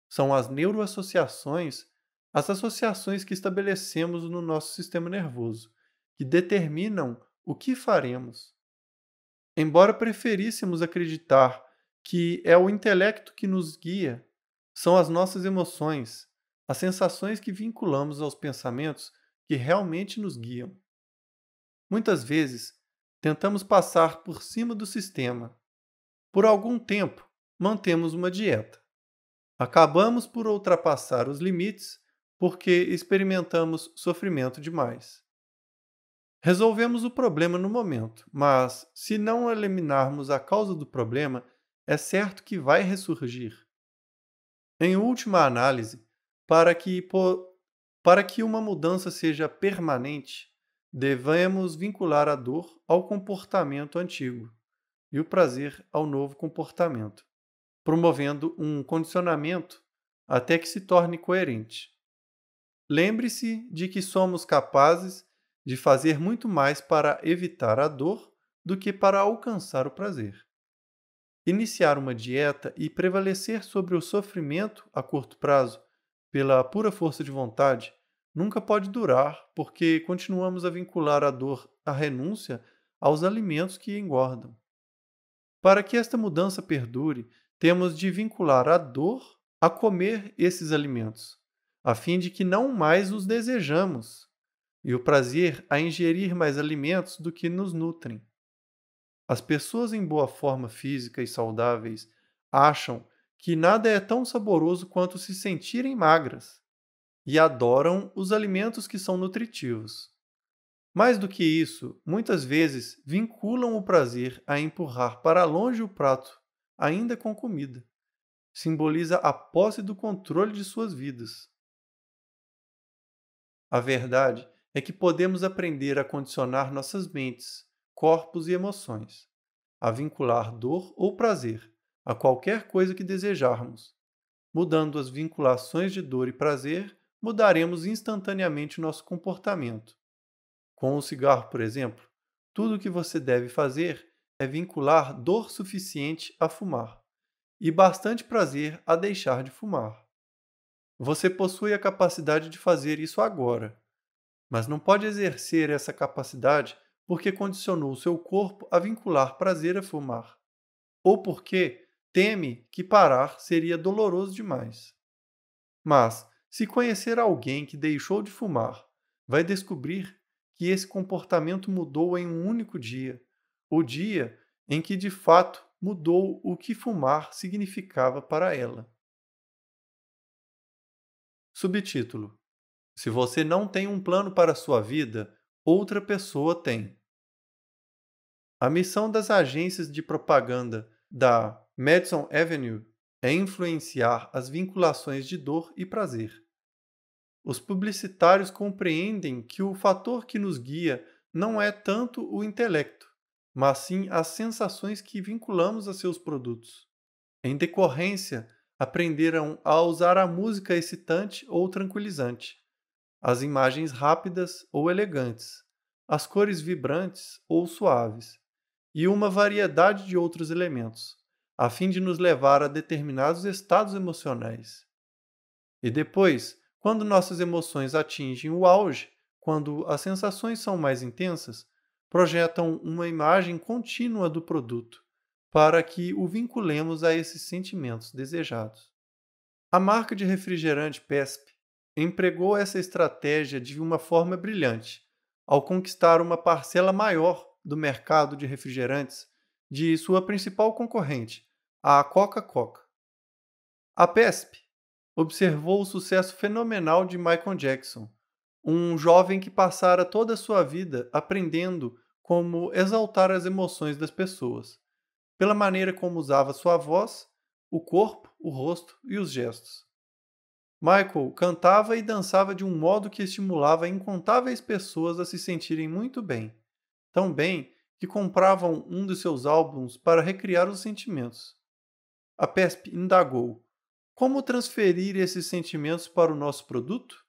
São as neuroassociações, as associações que estabelecemos no nosso sistema nervoso, que determinam o que faremos. Embora preferíssemos acreditar que é o intelecto que nos guia, são as nossas emoções, as sensações que vinculamos aos pensamentos que realmente nos guiam. Muitas vezes, tentamos passar por cima do sistema. Por algum tempo, mantemos uma dieta. Acabamos por ultrapassar os limites porque experimentamos sofrimento demais. Resolvemos o problema no momento, mas, se não eliminarmos a causa do problema, é certo que vai ressurgir. Em última análise, para que, para que uma mudança seja permanente, devemos vincular a dor ao comportamento antigo e o prazer ao novo comportamento, promovendo um condicionamento até que se torne coerente. Lembre-se de que somos capazes de fazer muito mais para evitar a dor do que para alcançar o prazer. Iniciar uma dieta e prevalecer sobre o sofrimento a curto prazo, pela pura força de vontade, nunca pode durar, porque continuamos a vincular a dor à renúncia aos alimentos que engordam. Para que esta mudança perdure, temos de vincular a dor a comer esses alimentos, a fim de que não mais os desejamos, e o prazer a ingerir mais alimentos do que nos nutrem. As pessoas em boa forma física e saudáveis acham que nada é tão saboroso quanto se sentirem magras e adoram os alimentos que são nutritivos. Mais do que isso, muitas vezes vinculam o prazer a empurrar para longe o prato, ainda com comida. Simboliza a posse do controle de suas vidas. A verdade é que podemos aprender a condicionar nossas mentes, corpos e emoções, a vincular dor ou prazer a qualquer coisa que desejarmos. Mudando as vinculações de dor e prazer, mudaremos instantaneamente nosso comportamento. Com o cigarro, por exemplo, tudo o que você deve fazer é vincular dor suficiente a fumar e bastante prazer a deixar de fumar. Você possui a capacidade de fazer isso agora, mas não pode exercer essa capacidade porque condicionou seu corpo a vincular prazer a fumar, ou porque teme que parar seria doloroso demais. Mas, se conhecer alguém que deixou de fumar, vai descobrir que esse comportamento mudou em um único dia, o dia em que de fato mudou o que fumar significava para ela. Subtítulo: Se você não tem um plano para a sua vida, outra pessoa tem. A missão das agências de propaganda da Madison Avenue é influenciar as vinculações de dor e prazer. Os publicitários compreendem que o fator que nos guia não é tanto o intelecto, mas sim as sensações que vinculamos a seus produtos. Em decorrência, aprenderam a usar a música excitante ou tranquilizante, as imagens rápidas ou elegantes, as cores vibrantes ou suaves, e uma variedade de outros elementos, a fim de nos levar a determinados estados emocionais. E depois, quando nossas emoções atingem o auge, quando as sensações são mais intensas, projetam uma imagem contínua do produto, para que o vinculemos a esses sentimentos desejados. A marca de refrigerante PESP empregou essa estratégia de uma forma brilhante, ao conquistar uma parcela maior do mercado de refrigerantes de sua principal concorrente, a Coca-Cola. A PESP observou o sucesso fenomenal de Michael Jackson, um jovem que passara toda a sua vida aprendendo como exaltar as emoções das pessoas, pela maneira como usava sua voz, o corpo, o rosto e os gestos. Michael cantava e dançava de um modo que estimulava incontáveis pessoas a se sentirem muito bem, tão bem que compravam um de seus álbuns para recriar os sentimentos. A PESP indagou: como transferir esses sentimentos para o nosso produto?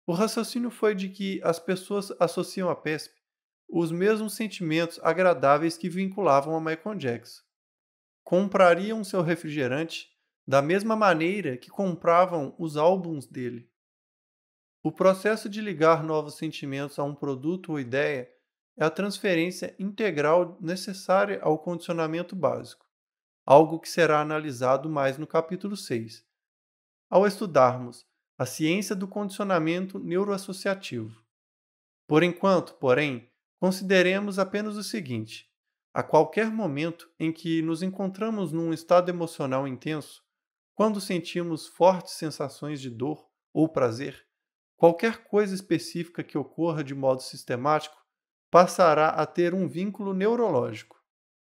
O raciocínio foi de que as pessoas associam à PESP os mesmos sentimentos agradáveis que vinculavam a Michael Jackson. Comprariam seu refrigerante da mesma maneira que compravam os álbuns dele. O processo de ligar novos sentimentos a um produto ou ideia é a transferência integral necessária ao condicionamento básico, algo que será analisado mais no capítulo 6, ao estudarmos a ciência do condicionamento neuroassociativo. Por enquanto, porém, consideremos apenas o seguinte: a qualquer momento em que nos encontramos num estado emocional intenso, quando sentimos fortes sensações de dor ou prazer, qualquer coisa específica que ocorra de modo sistemático passará a ter um vínculo neurológico.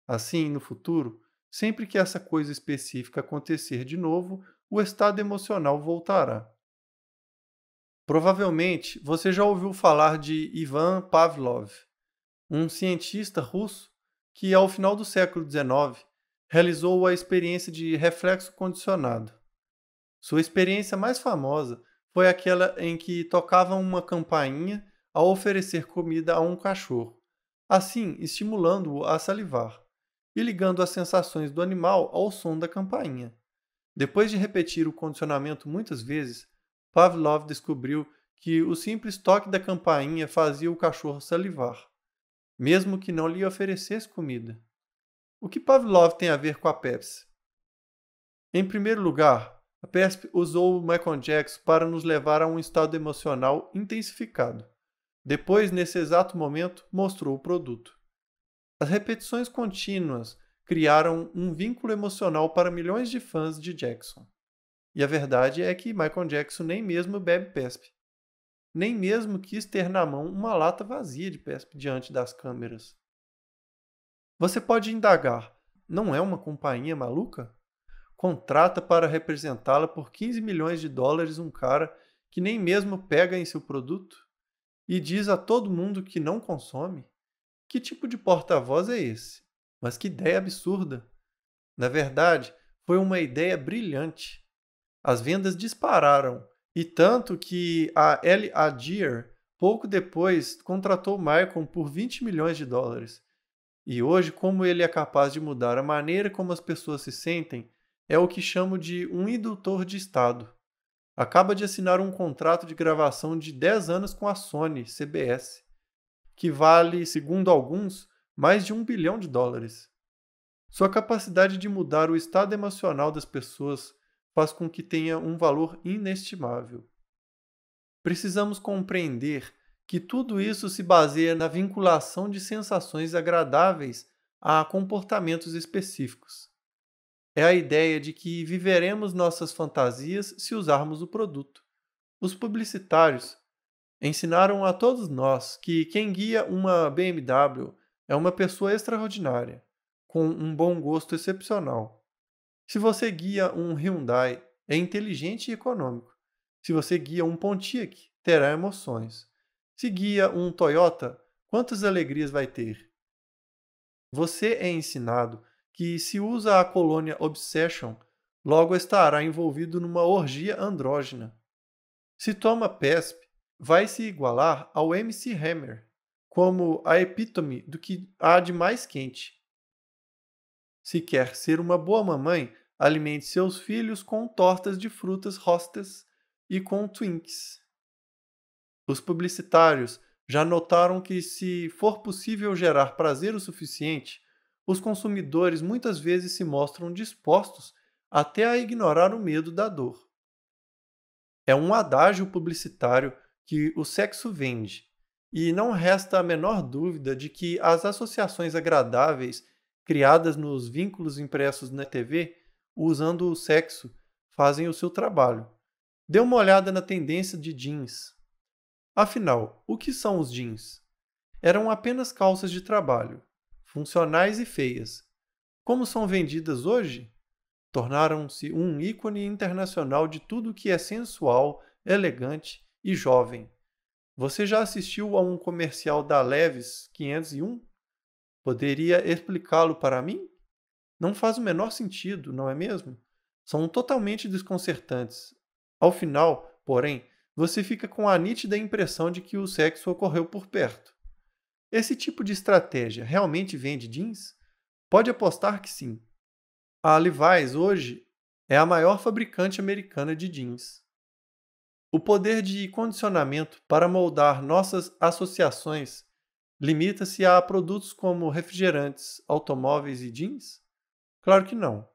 Assim, no futuro, Sempre que essa coisa específica acontecer de novo, o estado emocional voltará. Provavelmente você já ouviu falar de Ivan Pavlov, um cientista russo que, ao final do século XIX, realizou a experiência de reflexo condicionado. Sua experiência mais famosa foi aquela em que tocava uma campainha ao oferecer comida a um cachorro, assim estimulando-o a salivar e ligando as sensações do animal ao som da campainha. Depois de repetir o condicionamento muitas vezes, Pavlov descobriu que o simples toque da campainha fazia o cachorro salivar, mesmo que não lhe oferecesse comida. O que Pavlov tem a ver com a Pepsi? Em primeiro lugar, a Pepsi usou o Michael Jackson para nos levar a um estado emocional intensificado. Depois, nesse exato momento, mostrou o produto. As repetições contínuas criaram um vínculo emocional para milhões de fãs de Jackson. E a verdade é que Michael Jackson nem mesmo bebe Pepsi. Nem mesmo quis ter na mão uma lata vazia de Pepsi diante das câmeras. Você pode indagar, não é uma companhia maluca? Contrata para representá-la por 15 milhões de dólares um cara que nem mesmo pega em seu produto? E diz a todo mundo que não consome? Que tipo de porta-voz é esse? Mas que ideia absurda! Na verdade, foi uma ideia brilhante. As vendas dispararam, e tanto que a L. Adair, pouco depois, contratou Michael por 20 milhões de dólares. E hoje, como ele é capaz de mudar a maneira como as pessoas se sentem, é o que chamo de um indutor de estado. Acaba de assinar um contrato de gravação de 10 anos com a Sony, CBS, que vale, segundo alguns, mais de US$ 1 bilhão. Sua capacidade de mudar o estado emocional das pessoas faz com que tenha um valor inestimável. Precisamos compreender que tudo isso se baseia na vinculação de sensações agradáveis a comportamentos específicos. É a ideia de que viveremos nossas fantasias se usarmos o produto. Os publicitários ensinaram a todos nós que quem guia uma BMW é uma pessoa extraordinária, com um bom gosto excepcional. Se você guia um Hyundai, é inteligente e econômico. Se você guia um Pontiac, terá emoções. Se guia um Toyota, quantas alegrias vai ter? Você é ensinado que se usa a colônia Obsession, logo estará envolvido numa orgia andrógena. Se toma PESP, vai se igualar ao MC Hammer, como a epítome do que há de mais quente. Se quer ser uma boa mamãe, alimente seus filhos com tortas de frutas Hostess e com Twinkies. Os publicitários já notaram que, se for possível gerar prazer o suficiente, os consumidores muitas vezes se mostram dispostos até a ignorar o medo da dor. É um adágio publicitário que o sexo vende, e não resta a menor dúvida de que as associações agradáveis criadas nos vínculos impressos na TV, usando o sexo, fazem o seu trabalho. Dê uma olhada na tendência de jeans. Afinal, o que são os jeans? Eram apenas calças de trabalho, funcionais e feias. Como são vendidas hoje? Tornaram-se um ícone internacional de tudo que é sensual, elegante e jovem. Você já assistiu a um comercial da Levi's 501? Poderia explicá-lo para mim? Não faz o menor sentido, não é mesmo? São totalmente desconcertantes. Ao final, porém, você fica com a nítida impressão de que o sexo ocorreu por perto. Esse tipo de estratégia realmente vende jeans? Pode apostar que sim. A Levi's hoje é a maior fabricante americana de jeans. O poder de condicionamento para moldar nossas associações limita-se a produtos como refrigerantes, automóveis e jeans? Claro que não.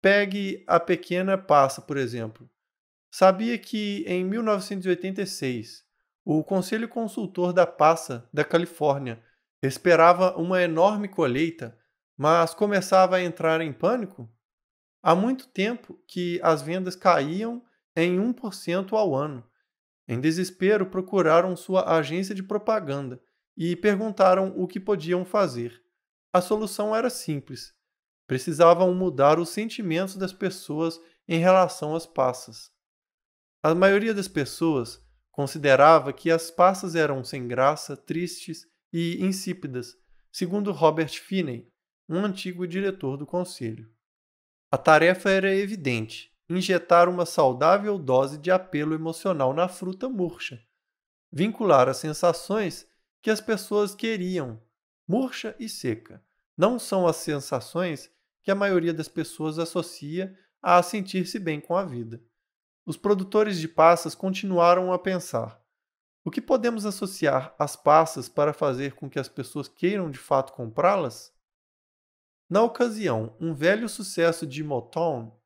Pegue a pequena Passa, por exemplo. Sabia que, em 1986, o Conselho Consultor da Passa da Califórnia esperava uma enorme colheita, mas começava a entrar em pânico? Há muito tempo que as vendas caíam em 1% ao ano. Em desespero, procuraram sua agência de propaganda e perguntaram o que podiam fazer. A solução era simples: precisavam mudar os sentimentos das pessoas em relação às passas. A maioria das pessoas considerava que as passas eram sem graça, tristes e insípidas, segundo Robert Finney, um antigo diretor do conselho. A tarefa era evidente: injetar uma saudável dose de apelo emocional na fruta murcha, vincular as sensações que as pessoas queriam, murcha e seca. Não são as sensações que a maioria das pessoas associa a sentir-se bem com a vida. Os produtores de passas continuaram a pensar: o que podemos associar às passas para fazer com que as pessoas queiram de fato comprá-las? Na ocasião, um velho sucesso de Motown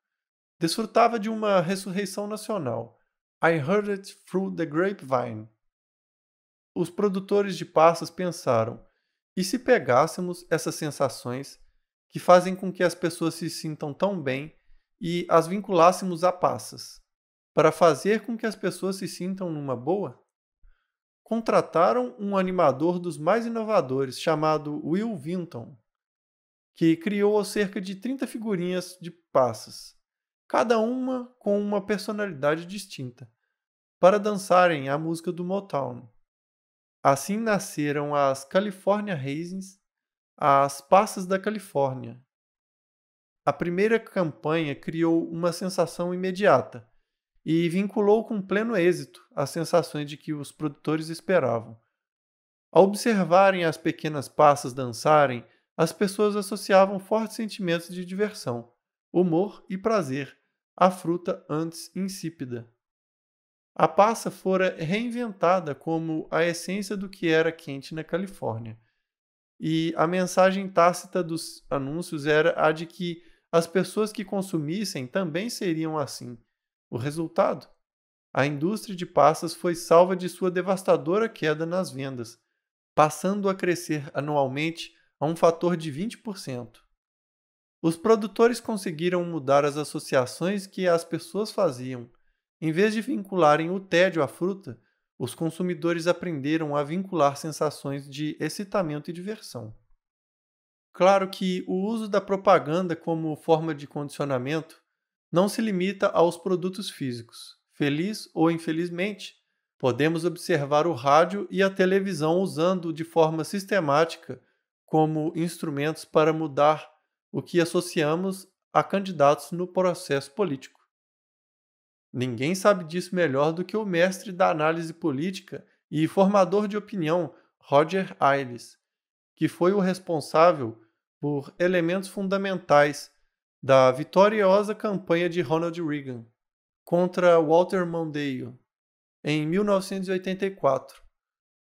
desfrutava de uma ressurreição nacional. I Heard It Through the Grapevine. Os produtores de passas pensaram: e se pegássemos essas sensações que fazem com que as pessoas se sintam tão bem e as vinculássemos a passas, para fazer com que as pessoas se sintam numa boa? Contrataram um animador dos mais inovadores, chamado Will Vinton, que criou cerca de 30 figurinhas de passas, cada uma com uma personalidade distinta, para dançarem a música do Motown. Assim nasceram as California Raisins, as passas da Califórnia. A primeira campanha criou uma sensação imediata e vinculou com pleno êxito as sensações de que os produtores esperavam. Ao observarem as pequenas passas dançarem, as pessoas associavam fortes sentimentos de diversão, humor e prazer à fruta antes insípida. A passa fora reinventada como a essência do que era quente na Califórnia. E a mensagem tácita dos anúncios era a de que as pessoas que consumissem também seriam assim. O resultado? A indústria de passas foi salva de sua devastadora queda nas vendas, passando a crescer anualmente a um fator de 20%. Os produtores conseguiram mudar as associações que as pessoas faziam. Em vez de vincularem o tédio à fruta, os consumidores aprenderam a vincular sensações de excitamento e diversão. Claro que o uso da propaganda como forma de condicionamento não se limita aos produtos físicos. Feliz ou infelizmente, podemos observar o rádio e a televisão usando de forma sistemática como instrumentos para mudar o que associamos a candidatos no processo político. Ninguém sabe disso melhor do que o mestre da análise política e formador de opinião Roger Ailes, que foi o responsável por elementos fundamentais da vitoriosa campanha de Ronald Reagan contra Walter Mondale em 1984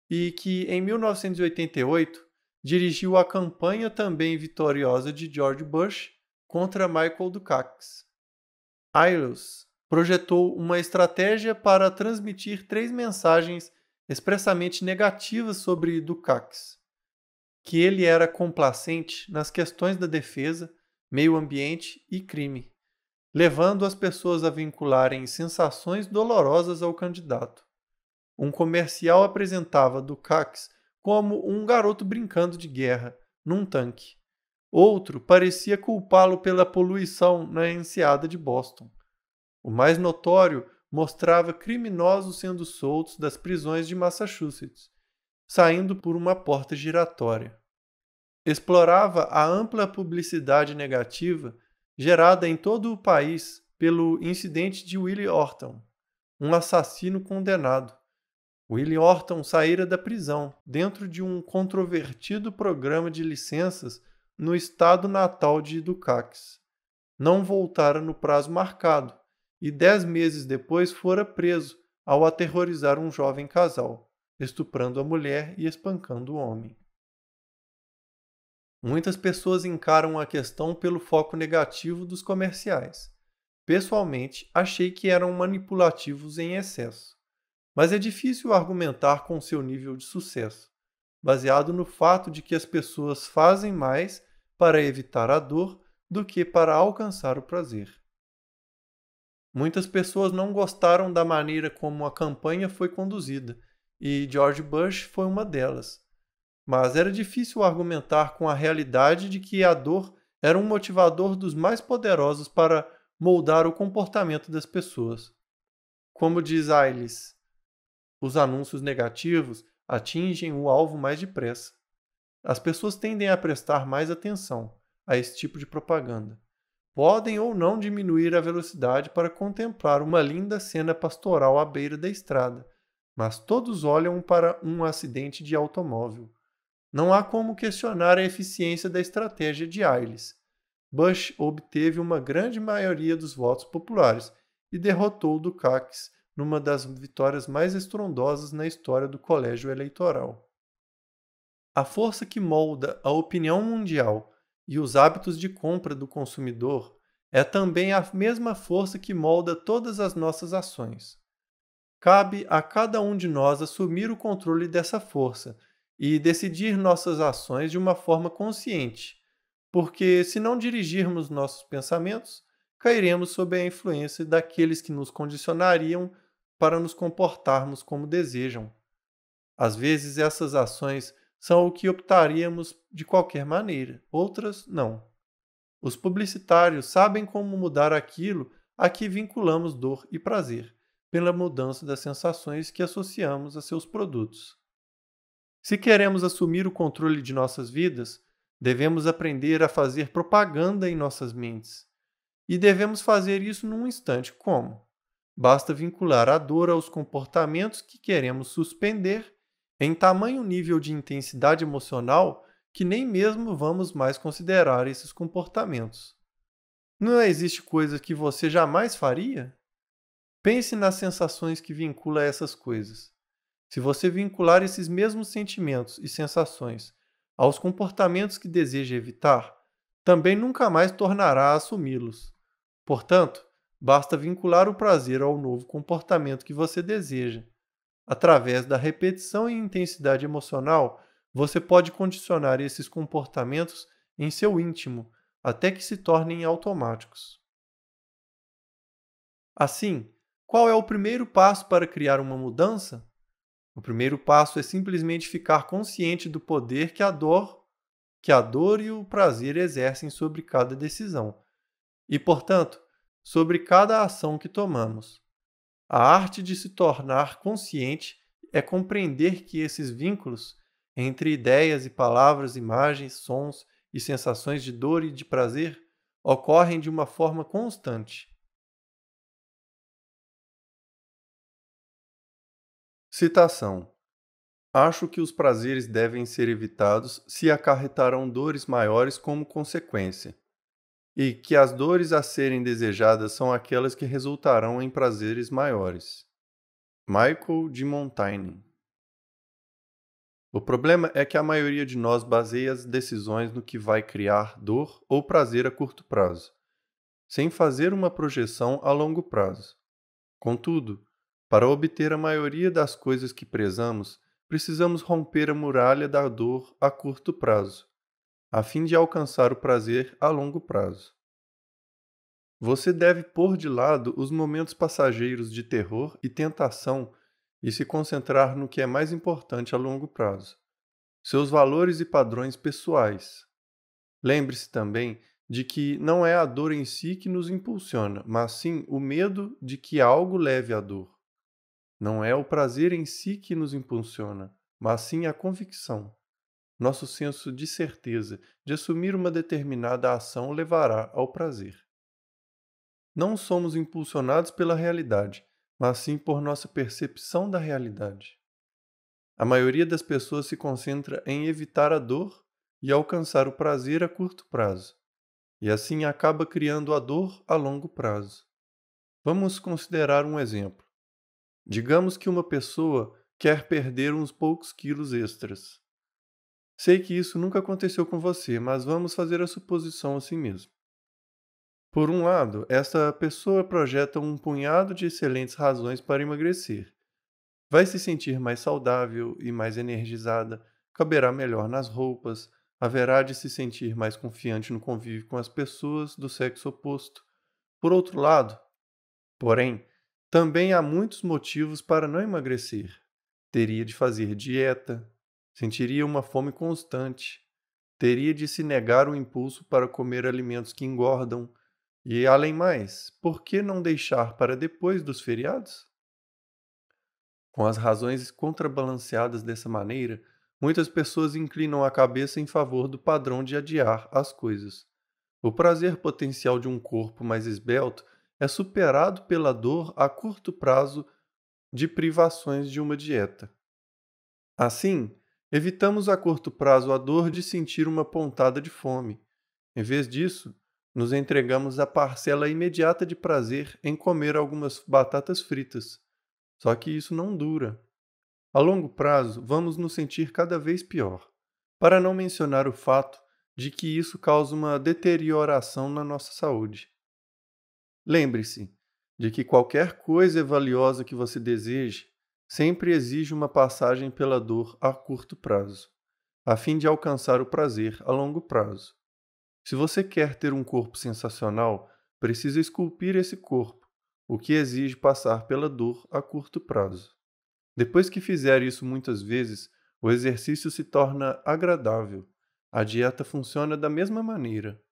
e que, em 1988, dirigiu a campanha também vitoriosa de George Bush contra Michael Dukakis. Ailes projetou uma estratégia para transmitir 3 mensagens expressamente negativas sobre Dukakis: que ele era complacente nas questões da defesa, meio ambiente e crime, levando as pessoas a vincularem sensações dolorosas ao candidato. Um comercial apresentava Dukakis como um garoto brincando de guerra, num tanque. Outro parecia culpá-lo pela poluição na enseada de Boston. O mais notório mostrava criminosos sendo soltos das prisões de Massachusetts, saindo por uma porta giratória. Explorava a ampla publicidade negativa gerada em todo o país pelo incidente de Willie Horton, um assassino condenado. Willie Horton saíra da prisão dentro de um controvertido programa de licenças no estado natal de Dukakis. Não voltara no prazo marcado e 10 meses depois fora preso ao aterrorizar um jovem casal, estuprando a mulher e espancando o homem. Muitas pessoas encaram a questão pelo foco negativo dos comerciais. Pessoalmente, achei que eram manipulativos em excesso. Mas é difícil argumentar com seu nível de sucesso, baseado no fato de que as pessoas fazem mais para evitar a dor do que para alcançar o prazer. Muitas pessoas não gostaram da maneira como a campanha foi conduzida, e George Bush foi uma delas. Mas era difícil argumentar com a realidade de que a dor era um motivador dos mais poderosos para moldar o comportamento das pessoas. Como diz Ailes, os anúncios negativos atingem o alvo mais depressa. As pessoas tendem a prestar mais atenção a esse tipo de propaganda. Podem ou não diminuir a velocidade para contemplar uma linda cena pastoral à beira da estrada, mas todos olham para um acidente de automóvel. Não há como questionar a eficiência da estratégia de Ailes. Bush obteve uma grande maioria dos votos populares e derrotou Dukakis numa das vitórias mais estrondosas na história do colégio eleitoral. A força que molda a opinião mundial e os hábitos de compra do consumidor é também a mesma força que molda todas as nossas ações. Cabe a cada um de nós assumir o controle dessa força e decidir nossas ações de uma forma consciente, porque se não dirigirmos nossos pensamentos, cairemos sob a influência daqueles que nos condicionariam para nos comportarmos como desejam. Às vezes, essas ações são o que optaríamos de qualquer maneira, outras não. Os publicitários sabem como mudar aquilo a que vinculamos dor e prazer, pela mudança das sensações que associamos a seus produtos. Se queremos assumir o controle de nossas vidas, devemos aprender a fazer propaganda em nossas mentes. E devemos fazer isso num instante como? Basta vincular a dor aos comportamentos que queremos suspender em tamanho nível de intensidade emocional que nem mesmo vamos mais considerar esses comportamentos. Não existe coisa que você jamais faria? Pense nas sensações que vincula a essas coisas. Se você vincular esses mesmos sentimentos e sensações aos comportamentos que deseja evitar, também nunca mais tornará a assumi-los. Portanto, basta vincular o prazer ao novo comportamento que você deseja. Através da repetição e intensidade emocional, você pode condicionar esses comportamentos em seu íntimo, até que se tornem automáticos. Assim, qual é o primeiro passo para criar uma mudança? O primeiro passo é simplesmente ficar consciente do poder que a dor e o prazer exercem sobre cada decisão e, portanto, sobre cada ação que tomamos. A arte de se tornar consciente é compreender que esses vínculos entre ideias e palavras, imagens, sons e sensações de dor e de prazer ocorrem de uma forma constante. Citação: Acho que os prazeres devem ser evitados se acarretarão dores maiores como consequência, e que as dores a serem desejadas são aquelas que resultarão em prazeres maiores. Michael de Montaigne. O problema é que a maioria de nós baseia as decisões no que vai criar dor ou prazer a curto prazo, sem fazer uma projeção a longo prazo. Contudo, para obter a maioria das coisas que prezamos, precisamos romper a muralha da dor a curto prazo, a fim de alcançar o prazer a longo prazo. Você deve pôr de lado os momentos passageiros de terror e tentação e se concentrar no que é mais importante a longo prazo: seus valores e padrões pessoais. Lembre-se também de que não é a dor em si que nos impulsiona, mas sim o medo de que algo leve à dor. Não é o prazer em si que nos impulsiona, mas sim a convicção. Nosso senso de certeza de assumir uma determinada ação levará ao prazer. Não somos impulsionados pela realidade, mas sim por nossa percepção da realidade. A maioria das pessoas se concentra em evitar a dor e alcançar o prazer a curto prazo, e assim acaba criando a dor a longo prazo. Vamos considerar um exemplo. Digamos que uma pessoa quer perder uns poucos quilos extras. Sei que isso nunca aconteceu com você, mas vamos fazer a suposição assim mesmo. Por um lado, essa pessoa projeta um punhado de excelentes razões para emagrecer. Vai se sentir mais saudável e mais energizada, caberá melhor nas roupas, haverá de se sentir mais confiante no convívio com as pessoas do sexo oposto. Por outro lado, porém, também há muitos motivos para não emagrecer. Teria de fazer dieta, sentiria uma fome constante, teria de se negar o impulso para comer alimentos que engordam? E, além mais, por que não deixar para depois dos feriados? Com as razões contrabalanceadas dessa maneira, muitas pessoas inclinam a cabeça em favor do padrão de adiar as coisas. O prazer potencial de um corpo mais esbelto é superado pela dor a curto prazo de privações de uma dieta. Assim, evitamos a curto prazo a dor de sentir uma pontada de fome. Em vez disso, nos entregamos à parcela imediata de prazer em comer algumas batatas fritas. Só que isso não dura. A longo prazo, vamos nos sentir cada vez pior, para não mencionar o fato de que isso causa uma deterioração na nossa saúde. Lembre-se de que qualquer coisa valiosa que você deseje sempre exige uma passagem pela dor a curto prazo, a fim de alcançar o prazer a longo prazo. Se você quer ter um corpo sensacional, precisa esculpir esse corpo, o que exige passar pela dor a curto prazo. Depois que fizer isso muitas vezes, o exercício se torna agradável. A dieta funciona da mesma maneira.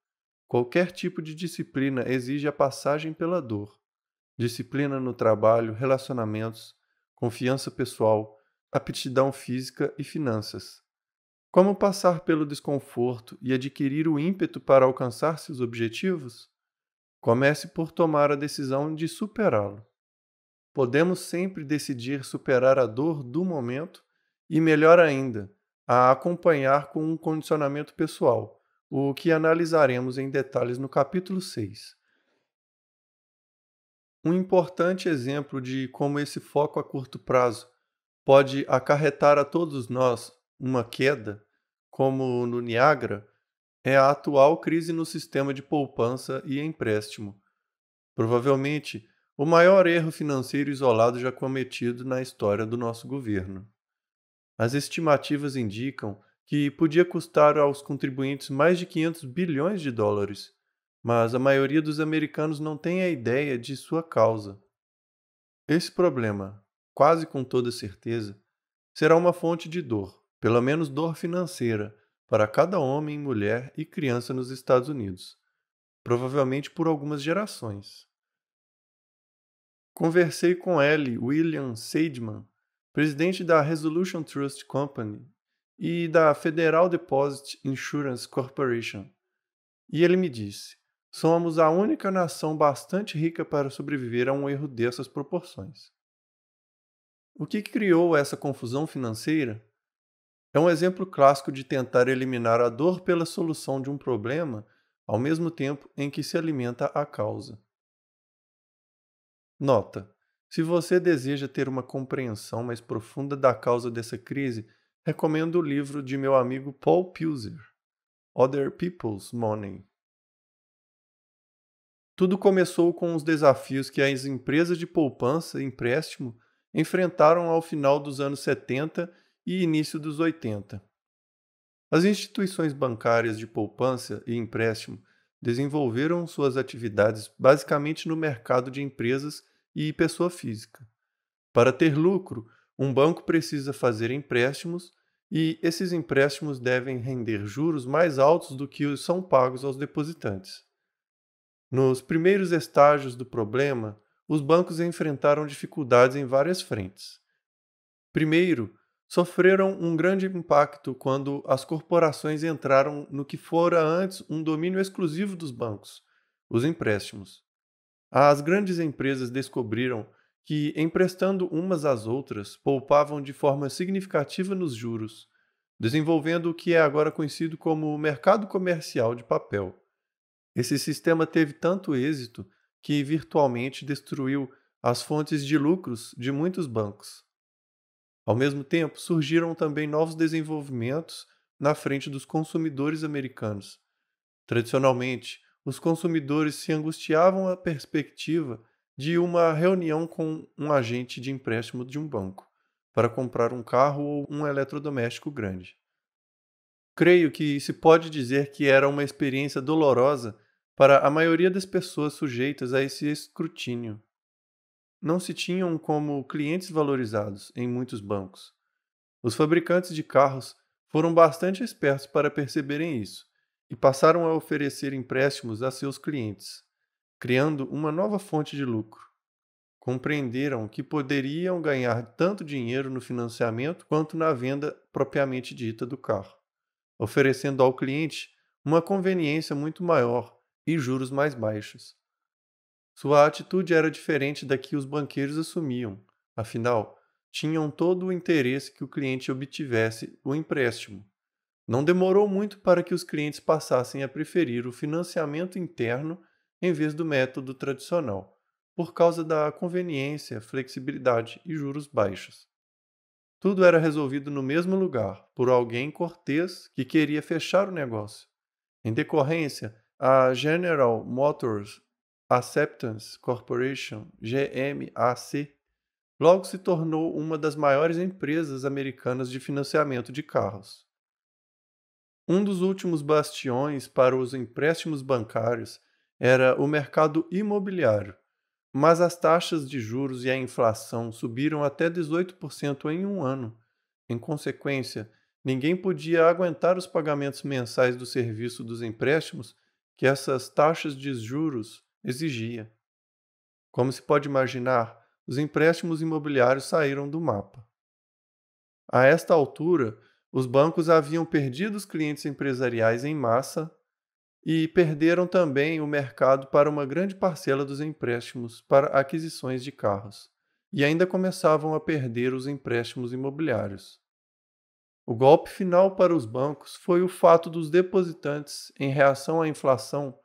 Qualquer tipo de disciplina exige a passagem pela dor. Disciplina no trabalho, relacionamentos, confiança pessoal, aptidão física e finanças. Como passar pelo desconforto e adquirir o ímpeto para alcançar seus objetivos? Comece por tomar a decisão de superá-lo. Podemos sempre decidir superar a dor do momento e, melhor ainda, a acompanhar com um condicionamento pessoal, o que analisaremos em detalhes no capítulo 6. Um importante exemplo de como esse foco a curto prazo pode acarretar a todos nós uma queda, como no Niagara, é a atual crise no sistema de poupança e empréstimo. Provavelmente, o maior erro financeiro isolado já cometido na história do nosso governo. As estimativas indicam que podia custar aos contribuintes mais de 500 bilhões de dólares, mas a maioria dos americanos não tem a ideia de sua causa. Esse problema, quase com toda certeza, será uma fonte de dor, pelo menos dor financeira, para cada homem, mulher e criança nos Estados Unidos, provavelmente por algumas gerações. Conversei com L. William Seidman, presidente da Resolution Trust Company e da Federal Deposit Insurance Corporation, e ele me disse: somos a única nação bastante rica para sobreviver a um erro dessas proporções. O que criou essa confusão financeira? É um exemplo clássico de tentar eliminar a dor pela solução de um problema, ao mesmo tempo em que se alimenta a causa. Nota: se você deseja ter uma compreensão mais profunda da causa dessa crise, recomendo o livro de meu amigo Paul Pilzer, Other People's Money. Tudo começou com os desafios que as empresas de poupança e empréstimo enfrentaram ao final dos anos 70 e início dos 80. As instituições bancárias de poupança e empréstimo desenvolveram suas atividades basicamente no mercado de empresas e pessoa física. Para ter lucro, um banco precisa fazer empréstimos e esses empréstimos devem render juros mais altos do que os são pagos aos depositantes. Nos primeiros estágios do problema, os bancos enfrentaram dificuldades em várias frentes. Primeiro, sofreram um grande impacto quando as corporações entraram no que fora antes um domínio exclusivo dos bancos, os empréstimos. As grandes empresas descobriram que, emprestando umas às outras, poupavam de forma significativa nos juros, desenvolvendo o que é agora conhecido como o mercado comercial de papel. Esse sistema teve tanto êxito que virtualmente destruiu as fontes de lucros de muitos bancos. Ao mesmo tempo, surgiram também novos desenvolvimentos na frente dos consumidores americanos. Tradicionalmente, os consumidores se angustiavam à perspectiva de uma reunião com um agente de empréstimo de um banco para comprar um carro ou um eletrodoméstico grande. Creio que se pode dizer que era uma experiência dolorosa para a maioria das pessoas sujeitas a esse escrutínio. Não se tinham como clientes valorizados em muitos bancos. Os fabricantes de carros Foram bastante espertos para perceberem isso e passaram a oferecer empréstimos a seus clientes, criando uma nova fonte de lucro. Compreenderam que poderiam ganhar tanto dinheiro no financiamento quanto na venda propriamente dita do carro, oferecendo ao cliente uma conveniência muito maior e juros mais baixos. Sua atitude era diferente da que os banqueiros assumiam, afinal, tinham todo o interesse que o cliente obtivesse o empréstimo. Não demorou muito para que os clientes passassem a preferir o financiamento interno em vez do método tradicional, por causa da conveniência, flexibilidade e juros baixos. Tudo era resolvido no mesmo lugar, por alguém cortês que queria fechar o negócio. Em decorrência, a General Motors Acceptance Corporation, GMAC, logo se tornou uma das maiores empresas americanas de financiamento de carros. Um dos últimos bastiões para os empréstimos bancários era o mercado imobiliário, mas as taxas de juros e a inflação subiram até 18% em um ano. Em consequência, ninguém podia aguentar os pagamentos mensais do serviço dos empréstimos que essas taxas de juros exigia. Como se pode imaginar, os empréstimos imobiliários saíram do mapa. A esta altura, os bancos haviam perdido os clientes empresariais em massa e perderam também o mercado para uma grande parcela dos empréstimos para aquisições de carros, e ainda começavam a perder os empréstimos imobiliários. O golpe final para os bancos foi o fato dos depositantes, em reação à inflação,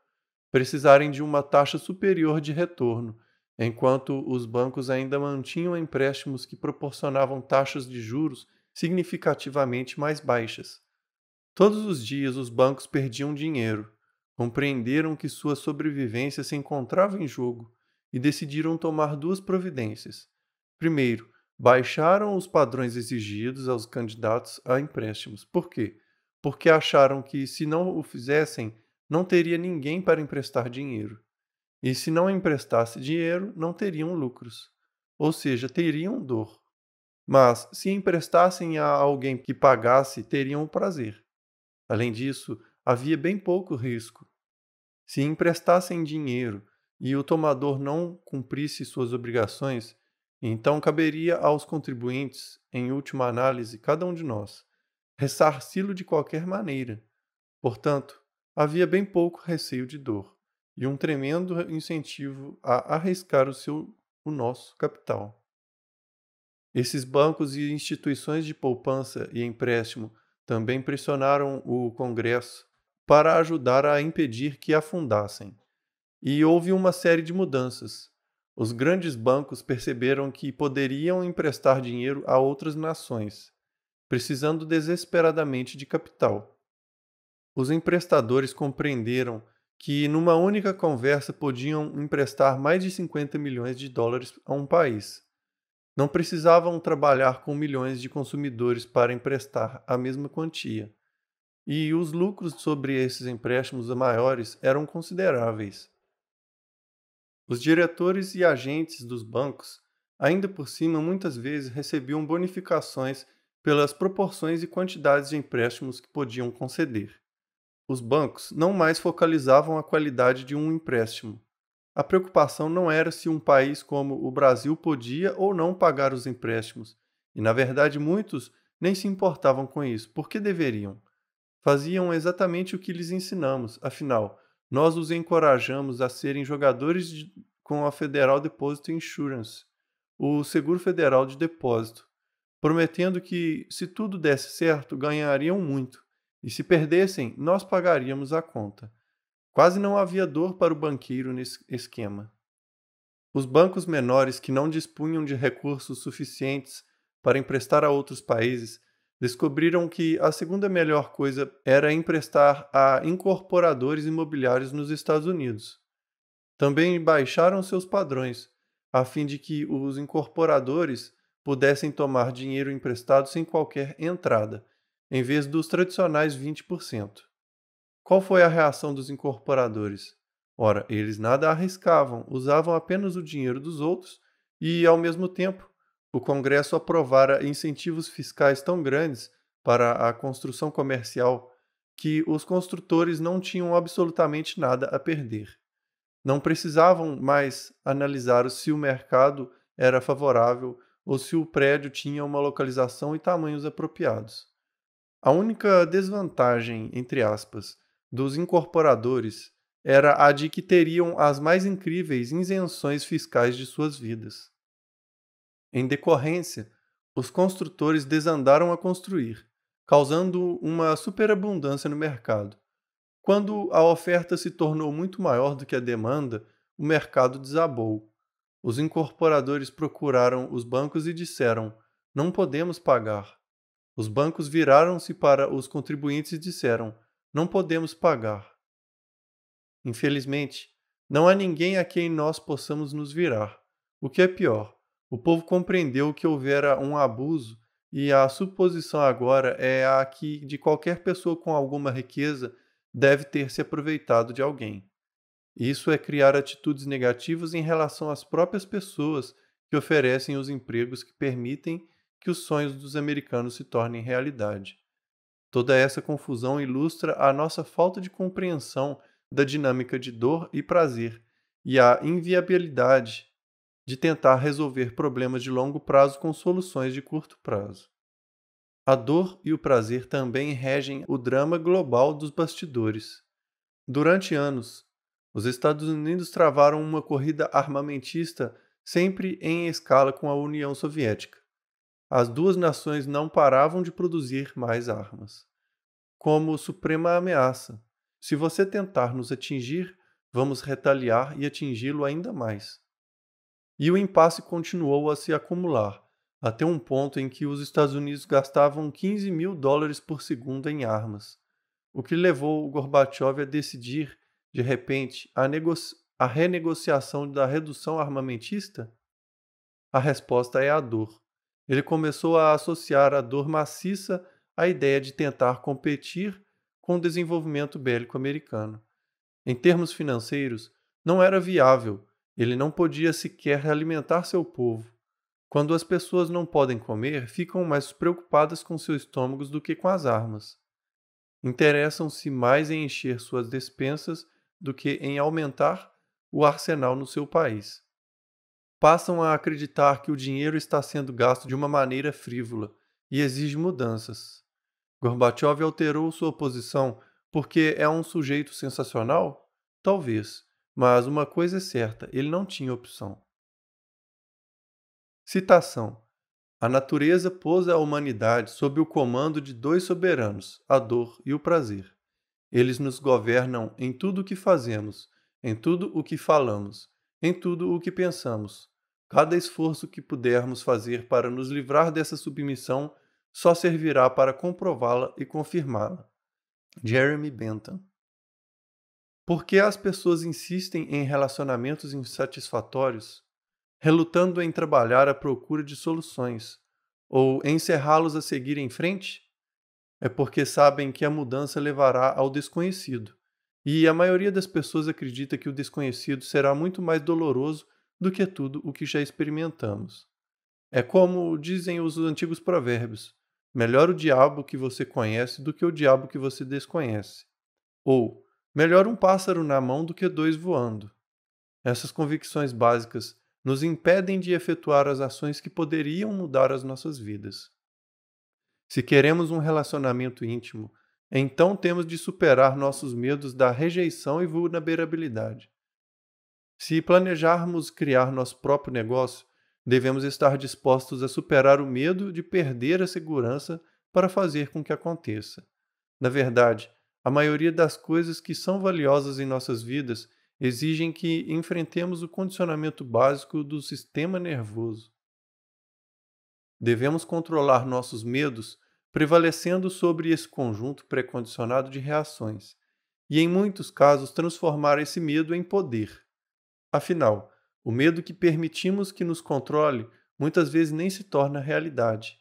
precisarem de uma taxa superior de retorno, enquanto os bancos ainda mantinham empréstimos que proporcionavam taxas de juros significativamente mais baixas. Todos os dias os bancos perdiam dinheiro, compreenderam que sua sobrevivência se encontrava em jogo e decidiram tomar duas providências. Primeiro, baixaram os padrões exigidos aos candidatos a empréstimos. Por quê? Porque acharam que, se não o fizessem, não teria ninguém para emprestar dinheiro. E se não emprestasse dinheiro, não teriam lucros. Ou seja, teriam dor. Mas, se emprestassem a alguém que pagasse, teriam o prazer. Além disso, havia bem pouco risco. Se emprestassem dinheiro e o tomador não cumprisse suas obrigações, então caberia aos contribuintes, em última análise, cada um de nós, ressarci-lo de qualquer maneira. Portanto, havia bem pouco receio de dor e um tremendo incentivo a arriscar o nosso capital. Esses bancos e instituições de poupança e empréstimo também pressionaram o Congresso para ajudar a impedir que afundassem. E houve uma série de mudanças. Os grandes bancos perceberam que poderiam emprestar dinheiro a outras nações, precisando desesperadamente de capital. Os emprestadores compreenderam que, numa única conversa, podiam emprestar mais de 50 milhões de dólares a um país. Não precisavam trabalhar com milhões de consumidores para emprestar a mesma quantia. E os lucros sobre esses empréstimos maiores eram consideráveis. Os diretores e agentes dos bancos, ainda por cima, muitas vezes recebiam bonificações pelas proporções e quantidades de empréstimos que podiam conceder. Os bancos não mais focalizavam a qualidade de um empréstimo. A preocupação não era se um país como o Brasil podia ou não pagar os empréstimos, e na verdade muitos nem se importavam com isso, porque deveriam. Faziam exatamente o que lhes ensinamos, afinal, nós os encorajamos a serem com a Federal Deposit Insurance, o Seguro Federal de Depósito, prometendo que, se tudo desse certo, ganhariam muito, e se perdessem, nós pagaríamos a conta. Quase não havia dor para o banqueiro nesse esquema. Os bancos menores que não dispunham de recursos suficientes para emprestar a outros países descobriram que a segunda melhor coisa era emprestar a incorporadores imobiliários nos Estados Unidos. Também baixaram seus padrões, a fim de que os incorporadores pudessem tomar dinheiro emprestado sem qualquer entrada, em vez dos tradicionais 20%. Qual foi a reação dos incorporadores? Ora, eles nada arriscavam, usavam apenas o dinheiro dos outros e, ao mesmo tempo, o Congresso aprovara incentivos fiscais tão grandes para a construção comercial que os construtores não tinham absolutamente nada a perder. Não precisavam mais analisar se o mercado era favorável ou se o prédio tinha uma localização e tamanhos apropriados. A única desvantagem, entre aspas, dos incorporadores era a de que teriam as mais incríveis isenções fiscais de suas vidas. Em decorrência, os construtores desandaram a construir, causando uma superabundância no mercado. Quando a oferta se tornou muito maior do que a demanda, o mercado desabou. Os incorporadores procuraram os bancos e disseram: "Não podemos pagar." Os bancos viraram-se para os contribuintes e disseram: "Não podemos pagar." Infelizmente, não há ninguém a quem nós possamos nos virar. O que é pior, o povo compreendeu que houvera um abuso e a suposição agora é a que de qualquer pessoa com alguma riqueza deve ter se aproveitado de alguém. Isso é criar atitudes negativas em relação às próprias pessoas que oferecem os empregos que permitem que os sonhos dos americanos se tornem realidade. Toda essa confusão ilustra a nossa falta de compreensão da dinâmica de dor e prazer e a inviabilidade de tentar resolver problemas de longo prazo com soluções de curto prazo. A dor e o prazer também regem o drama global dos bastidores. Durante anos, os Estados Unidos travaram uma corrida armamentista sempre em escala com a União Soviética. As duas nações não paravam de produzir mais armas. Como suprema ameaça: se você tentar nos atingir, vamos retaliar e atingi-lo ainda mais. E o impasse continuou a se acumular, até um ponto em que os Estados Unidos gastavam $15.000 por segundo em armas, o que levou o Gorbachev a decidir, de repente, a renegociação da redução armamentista? A resposta é a dor. Ele começou a associar a dor maciça à ideia de tentar competir com o desenvolvimento bélico americano. Em termos financeiros, não era viável, ele não podia sequer alimentar seu povo. Quando as pessoas não podem comer, ficam mais preocupadas com seus estômagos do que com as armas. Interessam-se mais em encher suas despensas do que em aumentar o arsenal no seu país. Passam a acreditar que o dinheiro está sendo gasto de uma maneira frívola e exige mudanças. Gorbachev alterou sua posição porque é um sujeito sensacional? Talvez, mas uma coisa é certa, ele não tinha opção. Citação: "A natureza pôs a humanidade sob o comando de dois soberanos, a dor e o prazer. Eles nos governam em tudo o que fazemos, em tudo o que falamos, em tudo o que pensamos. Cada esforço que pudermos fazer para nos livrar dessa submissão só servirá para comprová-la e confirmá-la." Jeremy Bentham. Por que as pessoas insistem em relacionamentos insatisfatórios, relutando em trabalhar à procura de soluções, ou encerrá-los a seguir em frente? É porque sabem que a mudança levará ao desconhecido, e a maioria das pessoas acredita que o desconhecido será muito mais doloroso do que tudo o que já experimentamos. É como dizem os antigos provérbios: melhor o diabo que você conhece do que o diabo que você desconhece. Ou, melhor um pássaro na mão do que dois voando. Essas convicções básicas nos impedem de efetuar as ações que poderiam mudar as nossas vidas. Se queremos um relacionamento íntimo, então temos de superar nossos medos da rejeição e vulnerabilidade. Se planejarmos criar nosso próprio negócio, devemos estar dispostos a superar o medo de perder a segurança para fazer com que aconteça. Na verdade, a maioria das coisas que são valiosas em nossas vidas exigem que enfrentemos o condicionamento básico do sistema nervoso. Devemos controlar nossos medos prevalecendo sobre esse conjunto pré-condicionado de reações, e em muitos casos transformar esse medo em poder. Afinal, o medo que permitimos que nos controle muitas vezes nem se torna realidade.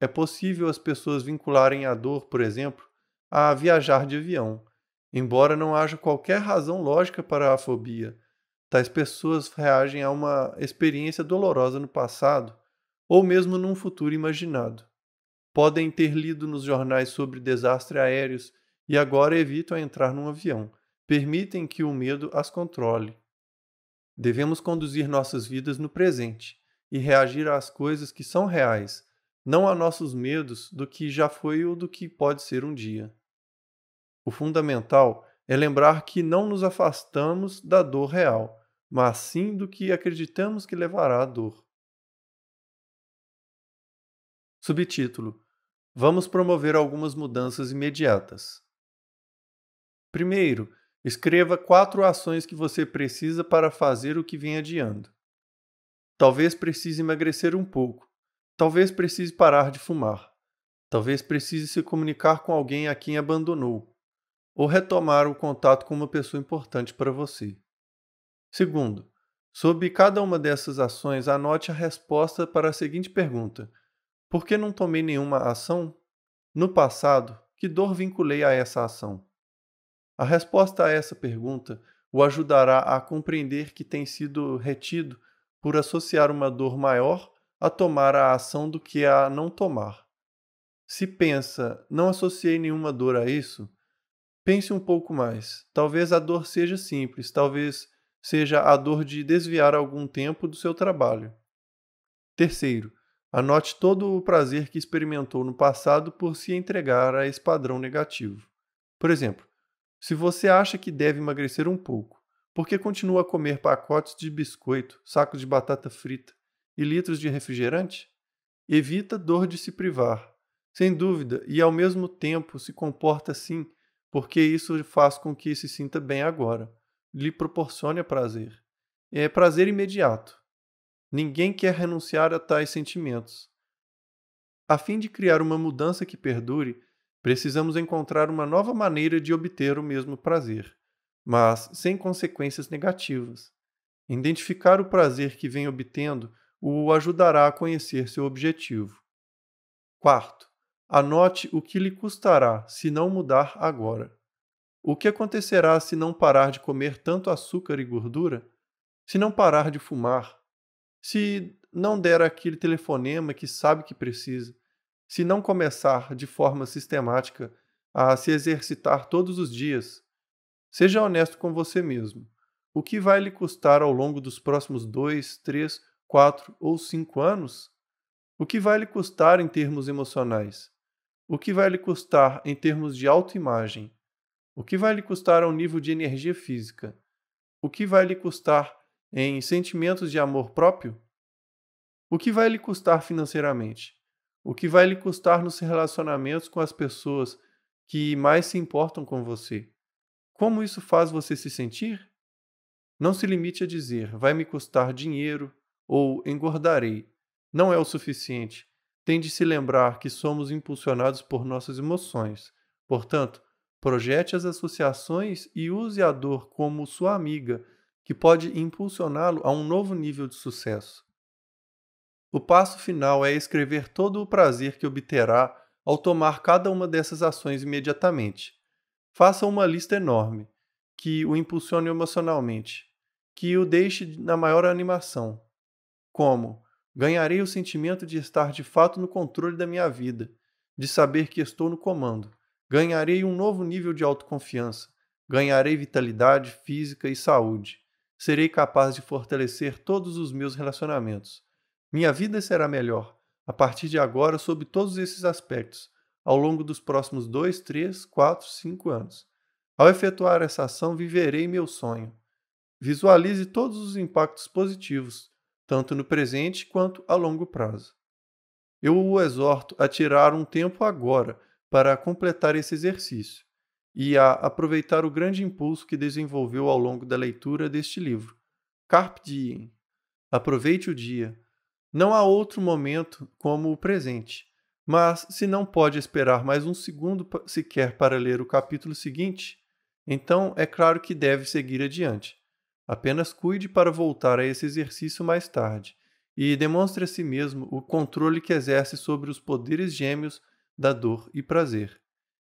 É possível as pessoas vincularem a dor, por exemplo, a viajar de avião, embora não haja qualquer razão lógica para a fobia. Tais pessoas reagem a uma experiência dolorosa no passado ou mesmo num futuro imaginado. podem ter lido nos jornais sobre desastres aéreos e agora evitam entrar num avião. Permitem que o medo as controle. Devemos conduzir nossas vidas no presente e reagir às coisas que são reais, não a nossos medos do que já foi ou do que pode ser um dia. O fundamental é lembrar que não nos afastamos da dor real, mas sim do que acreditamos que levará à dor. Subtítulo: Vamos promover algumas mudanças imediatas. Primeiro, escreva 4 ações que você precisa para fazer o que vem adiando. Talvez precise emagrecer um pouco. Talvez precise parar de fumar. Talvez precise se comunicar com alguém a quem abandonou. Ou retomar o contato com uma pessoa importante para você. Segundo, sobre cada uma dessas ações, anote a resposta para a seguinte pergunta: por que não tomei nenhuma ação? No passado, que dor vinculei a essa ação? A resposta a essa pergunta o ajudará a compreender que tem sido retido por associar uma dor maior a tomar a ação do que a não tomar. Se pensa, não associei nenhuma dor a isso, pense um pouco mais. Talvez a dor seja simples, talvez seja a dor de desviar algum tempo do seu trabalho. Terceiro, anote todo o prazer que experimentou no passado por se entregar a esse padrão negativo. Por exemplo, se você acha que deve emagrecer um pouco, por que continua a comer pacotes de biscoito, sacos de batata frita e litros de refrigerante? Evita dor de se privar, sem dúvida, e ao mesmo tempo se comporta assim, porque isso faz com que se sinta bem agora, lhe proporcione prazer. É prazer imediato. Ninguém quer renunciar a tais sentimentos. A fim de criar uma mudança que perdure, precisamos encontrar uma nova maneira de obter o mesmo prazer, mas sem consequências negativas. Identificar o prazer que vem obtendo o ajudará a conhecer seu objetivo. Quarto, anote o que lhe custará se não mudar agora. O que acontecerá se não parar de comer tanto açúcar e gordura? Se não parar de fumar? Se não der aquele telefonema que sabe que precisa? Se não começar de forma sistemática a se exercitar todos os dias? Seja honesto com você mesmo. O que vai lhe custar ao longo dos próximos 2, 3, 4 ou 5 anos? O que vai lhe custar em termos emocionais? O que vai lhe custar em termos de autoimagem? O que vai lhe custar ao nível de energia física? O que vai lhe custar em sentimentos de amor próprio? O que vai lhe custar financeiramente? O que vai lhe custar nos relacionamentos com as pessoas que mais se importam com você? Como isso faz você se sentir? Não se limite a dizer, vai me custar dinheiro ou engordarei. Não é o suficiente. Tem de se lembrar que somos impulsionados por nossas emoções. Portanto, projete as associações e use a dor como sua amiga, que pode impulsioná-lo a um novo nível de sucesso. O passo final é escrever todo o prazer que obterá ao tomar cada uma dessas ações imediatamente. Faça uma lista enorme, que o impulsione emocionalmente, que o deixe na maior animação. Como: ganharei o sentimento de estar de fato no controle da minha vida, de saber que estou no comando. Ganharei um novo nível de autoconfiança. Ganharei vitalidade física e saúde. Serei capaz de fortalecer todos os meus relacionamentos. Minha vida será melhor, a partir de agora, sob todos esses aspectos, ao longo dos próximos 2, 3, 4, 5 anos. Ao efetuar essa ação, viverei meu sonho. Visualize todos os impactos positivos, tanto no presente quanto a longo prazo. Eu o exorto a tirar um tempo agora para completar esse exercício e a aproveitar o grande impulso que desenvolveu ao longo da leitura deste livro. Carpe diem. Aproveite o dia. Não há outro momento como o presente, mas se não pode esperar mais um segundo sequer para ler o capítulo seguinte, então é claro que deve seguir adiante. Apenas cuide para voltar a esse exercício mais tarde e demonstre a si mesmo o controle que exerce sobre os poderes gêmeos da dor e prazer.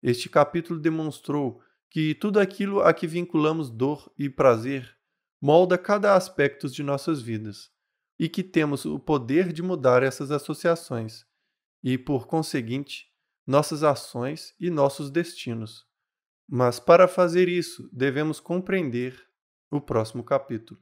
Este capítulo demonstrou que tudo aquilo a que vinculamos dor e prazer molda cada aspecto de nossas vidas e que temos o poder de mudar essas associações. e, por conseguinte, nossas ações e nossos destinos. Mas para fazer isso, devemos compreender o próximo capítulo.